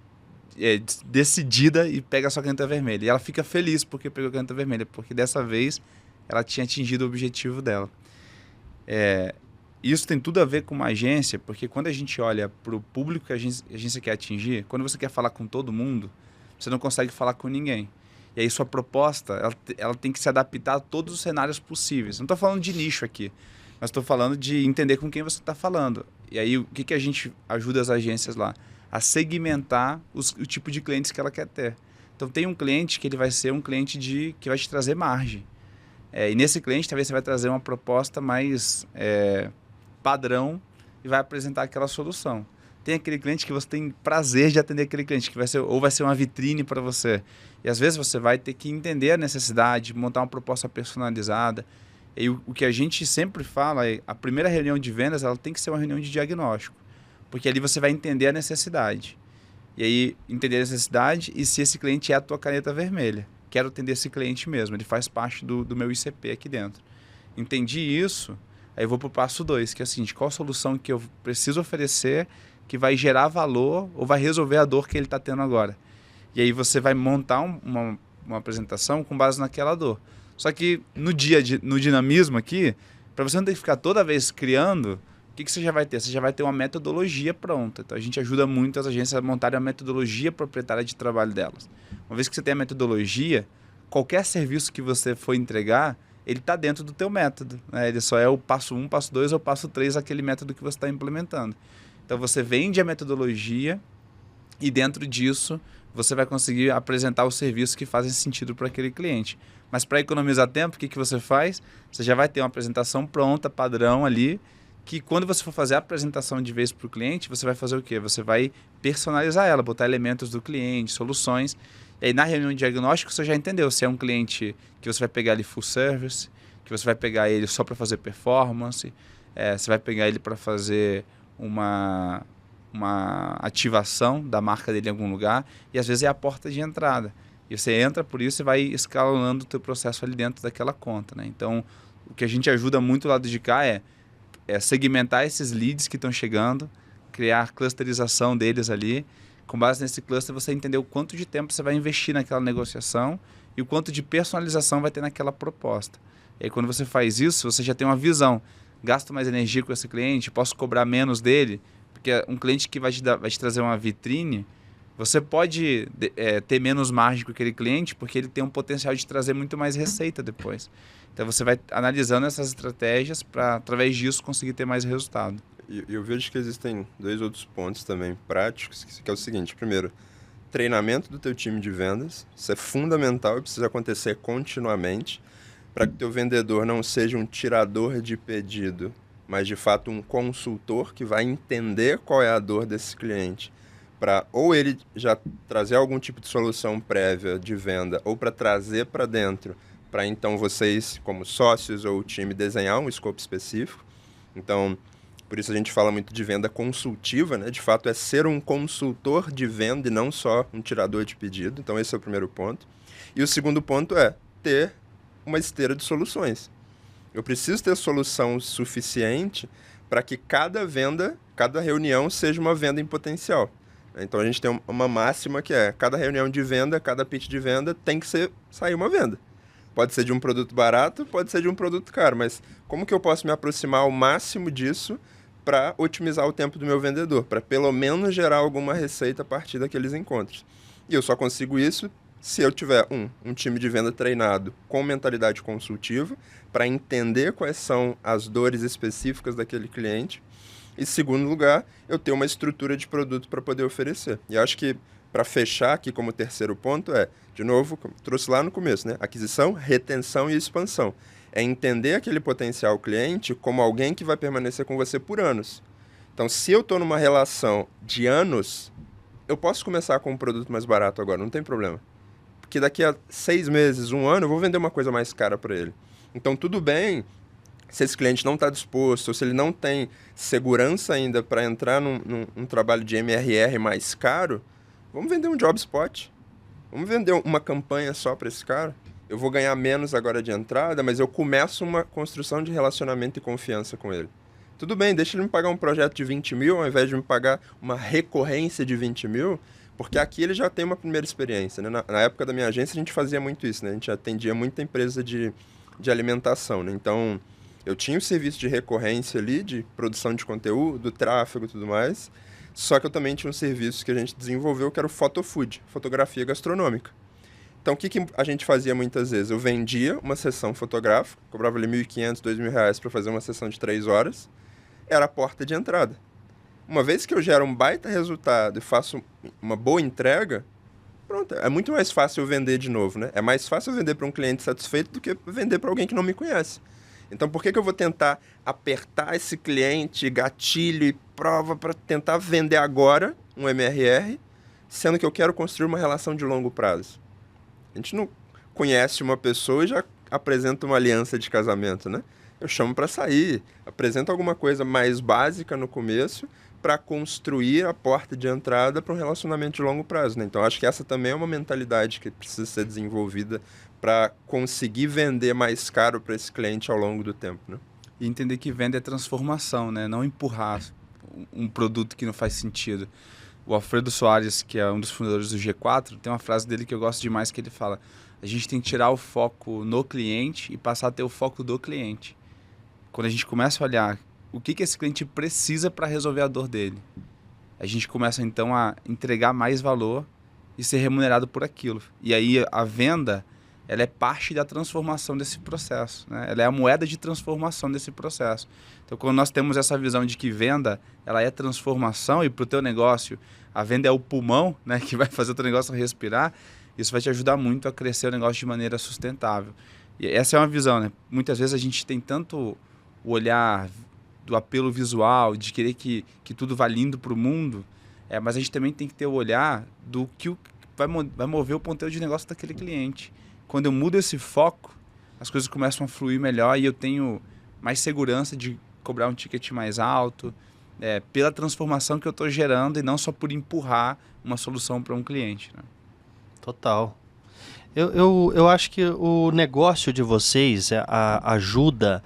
Speaker 3: decidida e pega a sua caneta vermelha. E ela fica feliz porque pegou a caneta vermelha, porque dessa vez ela tinha atingido o objetivo dela. Isso tem tudo a ver com uma agência, porque quando a gente olha para o público que a agência quer atingir, quando você quer falar com todo mundo, você não consegue falar com ninguém. E aí sua proposta, ela tem que se adaptar a todos os cenários possíveis. Não estou falando de nicho aqui, mas estou falando de entender com quem você está falando. E aí o que a gente ajuda as agências lá? A segmentar o tipo de clientes que ela quer ter. Então tem um cliente que ele vai ser um cliente que vai te trazer margem. E nesse cliente talvez você vai trazer uma proposta mais padrão e vai apresentar aquela solução. Tem aquele cliente que você tem prazer de atender aquele cliente, que vai ser uma vitrine para você. E às vezes você vai ter que entender a necessidade, montar uma proposta personalizada. E o que a gente sempre fala é a primeira reunião de vendas ela tem que ser uma reunião de diagnóstico. Porque ali você vai entender a necessidade. E aí, entender a necessidade e se esse cliente é a tua caneta vermelha. Quero atender esse cliente mesmo, ele faz parte do meu ICP aqui dentro. Entendi isso, Aí eu vou para o passo 2, que é o seguinte: qual solução que eu preciso oferecer que vai gerar valor ou vai resolver a dor que ele está tendo agora. E aí você vai montar uma apresentação com base naquela dor. Só que no dinamismo aqui, para você não ter que ficar toda vez criando, o que você já vai ter? Você já vai ter uma metodologia pronta. Então a gente ajuda muito as agências a montarem a metodologia proprietária de trabalho delas. Uma vez que você tem a metodologia, qualquer serviço que você for entregar, ele está dentro do teu método, né? Ele só é o passo 1, passo 2 ou passo 3, aquele método que você está implementando. Então você vende a metodologia e dentro disso você vai conseguir apresentar os serviços que fazem sentido para aquele cliente. Mas para economizar tempo, o que você faz? Você já vai ter uma apresentação pronta, padrão ali, que quando você for fazer a apresentação de vez para o cliente, você vai fazer o quê? Você vai personalizar ela, botar elementos do cliente, soluções. E aí na reunião de diagnóstico você já entendeu se é um cliente que você vai pegar ele full service, que você vai pegar ele só para fazer performance, você vai pegar ele para fazer uma ativação da marca dele em algum lugar, e às vezes é a porta de entrada. E você entra por isso e vai escalonando o teu processo ali dentro daquela conta, né? Então, o que a gente ajuda muito lá lado de cá é segmentar esses leads que estão chegando, criar clusterização deles ali. Com base nesse cluster, você entender o quanto de tempo você vai investir naquela negociação e o quanto de personalização vai ter naquela proposta. E aí, quando você faz isso, você já tem uma visão. Gasto mais energia com esse cliente, posso cobrar menos dele, porque um cliente que vai te trazer uma vitrine, você pode ter menos margem com aquele cliente, porque ele tem um potencial de trazer muito mais receita depois. Então você vai analisando essas estratégias para, através disso, conseguir ter mais resultado.
Speaker 4: E eu vejo que existem 2 outros pontos também práticos, que é o seguinte: primeiro, treinamento do teu time de vendas. Isso é fundamental e precisa acontecer continuamente, para que o teu vendedor não seja um tirador de pedido, mas de fato um consultor que vai entender qual é a dor desse cliente, para ou ele já trazer algum tipo de solução prévia de venda, ou para trazer para dentro, para então vocês, como sócios ou o time, desenhar um escopo específico. Então, por isso a gente fala muito de venda consultiva, né? De fato é ser um consultor de venda e não só um tirador de pedido. Então esse é o primeiro ponto. E o segundo ponto é ter uma esteira de soluções. Eu preciso ter solução suficiente para que cada venda, cada reunião seja uma venda em potencial. Então a gente tem uma máxima que é: cada reunião de venda, cada pitch de venda tem que sair uma venda. Pode ser de um produto barato, pode ser de um produto caro, mas como que eu posso me aproximar ao máximo disso para otimizar o tempo do meu vendedor, para pelo menos gerar alguma receita a partir daqueles encontros? E eu só consigo isso se eu tiver um time de venda treinado com mentalidade consultiva, para entender quais são as dores específicas daquele cliente. E, segundo lugar, eu ter uma estrutura de produto para poder oferecer. E acho que, para fechar aqui como terceiro ponto, de novo, como trouxe lá no começo, né? Aquisição, retenção e expansão. É entender aquele potencial cliente como alguém que vai permanecer com você por anos. Então, se eu estou numa relação de anos, eu posso começar com um produto mais barato agora, não tem problema. Porque daqui a 6 meses, 1 ano, eu vou vender uma coisa mais cara para ele. Então, tudo bem se esse cliente não está disposto, ou se ele não tem segurança ainda para entrar num trabalho de MRR mais caro, vamos vender um job spot. Vamos vender uma campanha só para esse cara. Eu vou ganhar menos agora de entrada, mas eu começo uma construção de relacionamento e confiança com ele. Tudo bem, deixa ele me pagar um projeto de 20 mil, ao invés de me pagar uma recorrência de 20 mil, porque aqui ele já tem uma primeira experiência, né? Na época da minha agência, a gente fazia muito isso, né? A gente atendia muita empresa de alimentação, né? Então, eu tinha o serviço de recorrência ali, de produção de conteúdo, tráfego e tudo mais, só que eu também tinha um serviço que a gente desenvolveu, que era o Photofood, fotografia gastronômica. Então, o que a gente fazia muitas vezes? Eu vendia uma sessão fotográfica, cobrava ali R$1.500, R$2.000 para fazer uma sessão de 3 horas, era a porta de entrada. Uma vez que eu gero um baita resultado e faço uma boa entrega, pronto, é muito mais fácil eu vender de novo, né? É mais fácil eu vender para um cliente satisfeito do que vender para alguém que não me conhece. Então, por que eu vou tentar apertar esse cliente, gatilho e prova para tentar vender agora um MRR, sendo que eu quero construir uma relação de longo prazo? A gente não conhece uma pessoa e já apresenta uma aliança de casamento, né? Eu chamo para sair, apresento alguma coisa mais básica no começo para construir a porta de entrada para um relacionamento de longo prazo, né? Então, acho que essa também é uma mentalidade que precisa ser desenvolvida para conseguir vender mais caro para esse cliente ao longo do tempo, né?
Speaker 3: e entender que venda é transformação, né? Não empurrar um produto que não faz sentido. O Alfredo Soares, que é um dos fundadores do G4, tem uma frase dele que eu gosto demais, que ele fala: a gente tem que tirar o foco no cliente e passar a ter o foco do cliente. Quando a gente começa a olhar o que esse cliente precisa para resolver a dor dele, a gente começa então a entregar mais valor e ser remunerado por aquilo. E aí a venda, ela é parte da transformação desse processo, né? Ela é a moeda de transformação desse processo. Então, quando nós temos essa visão de que venda, ela é transformação, e para o teu negócio, a venda é o pulmão, né, que vai fazer o teu negócio respirar, isso vai te ajudar muito a crescer o negócio de maneira sustentável. E essa é uma visão, né? Muitas vezes a gente tem tanto o olhar do apelo visual, de querer que tudo vá lindo para o mundo, mas a gente também tem que ter o olhar do que vai mover o ponteiro de negócio daquele cliente. Quando eu mudo esse foco, as coisas começam a fluir melhor e eu tenho mais segurança de cobrar um ticket mais alto, pela transformação que eu estou gerando e não só por empurrar uma solução para um cliente, né?
Speaker 2: Total. Eu acho que o negócio de vocês ajuda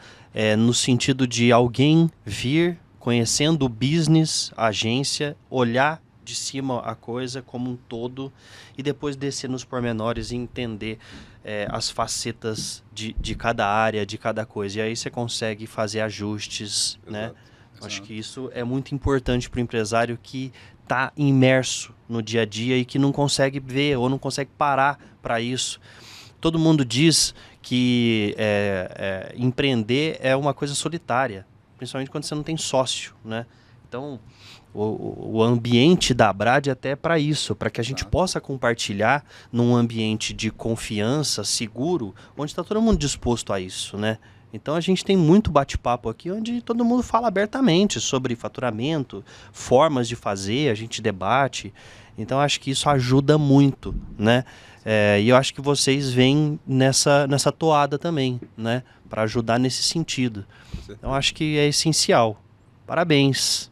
Speaker 2: no sentido de alguém vir conhecendo o business, a agência, olhar de cima a coisa como um todo e depois descer nos pormenores e entender as facetas de cada área, de cada coisa. E aí você consegue fazer ajustes,
Speaker 4: Exato.
Speaker 2: né? Acho que isso é muito importante para o empresário que está imerso no dia a dia e que não consegue ver ou não consegue parar para isso. Todo mundo diz que empreender é uma coisa solitária, principalmente quando você não tem sócio, né? Então, o ambiente da Abrad é até para isso, para que a gente possa compartilhar num ambiente de confiança, seguro, onde está todo mundo disposto a isso, né? Então a gente tem muito bate-papo aqui, onde todo mundo fala abertamente sobre faturamento, formas de fazer, a gente debate. Então acho que isso ajuda muito, né? E eu acho que vocês vêm nessa toada também, né? Para ajudar nesse sentido. Então acho que é essencial. Parabéns.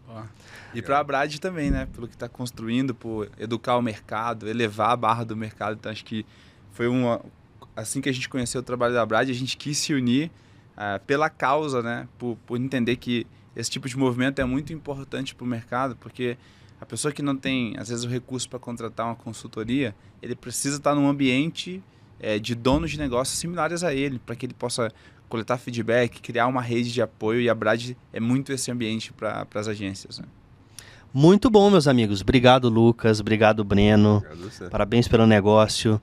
Speaker 3: E para a Abrad também, né? Pelo que está construindo, por educar o mercado, elevar a barra do mercado. Então acho que foi assim que a gente conheceu o trabalho da Abrad, a gente quis se unir pela causa, né? Por entender que esse tipo de movimento é muito importante para o mercado, porque a pessoa que não tem, às vezes, o recurso para contratar uma consultoria, ele precisa estar num ambiente de donos de negócios similares a ele, para que ele possa coletar feedback, criar uma rede de apoio, e a Abrad é muito esse ambiente para as agências, né?
Speaker 2: Muito bom, meus amigos. Obrigado, Lucas. Obrigado, Breno.
Speaker 4: Obrigado a você.
Speaker 2: Parabéns pelo negócio.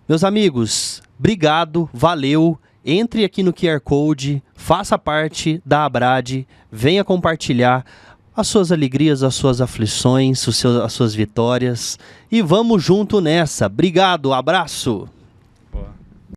Speaker 2: Meus amigos, obrigado, valeu. Entre aqui no QR Code, faça parte da Abrad, venha compartilhar as suas alegrias, as suas aflições, as suas vitórias. E vamos junto nessa. Obrigado, abraço.
Speaker 3: Boa.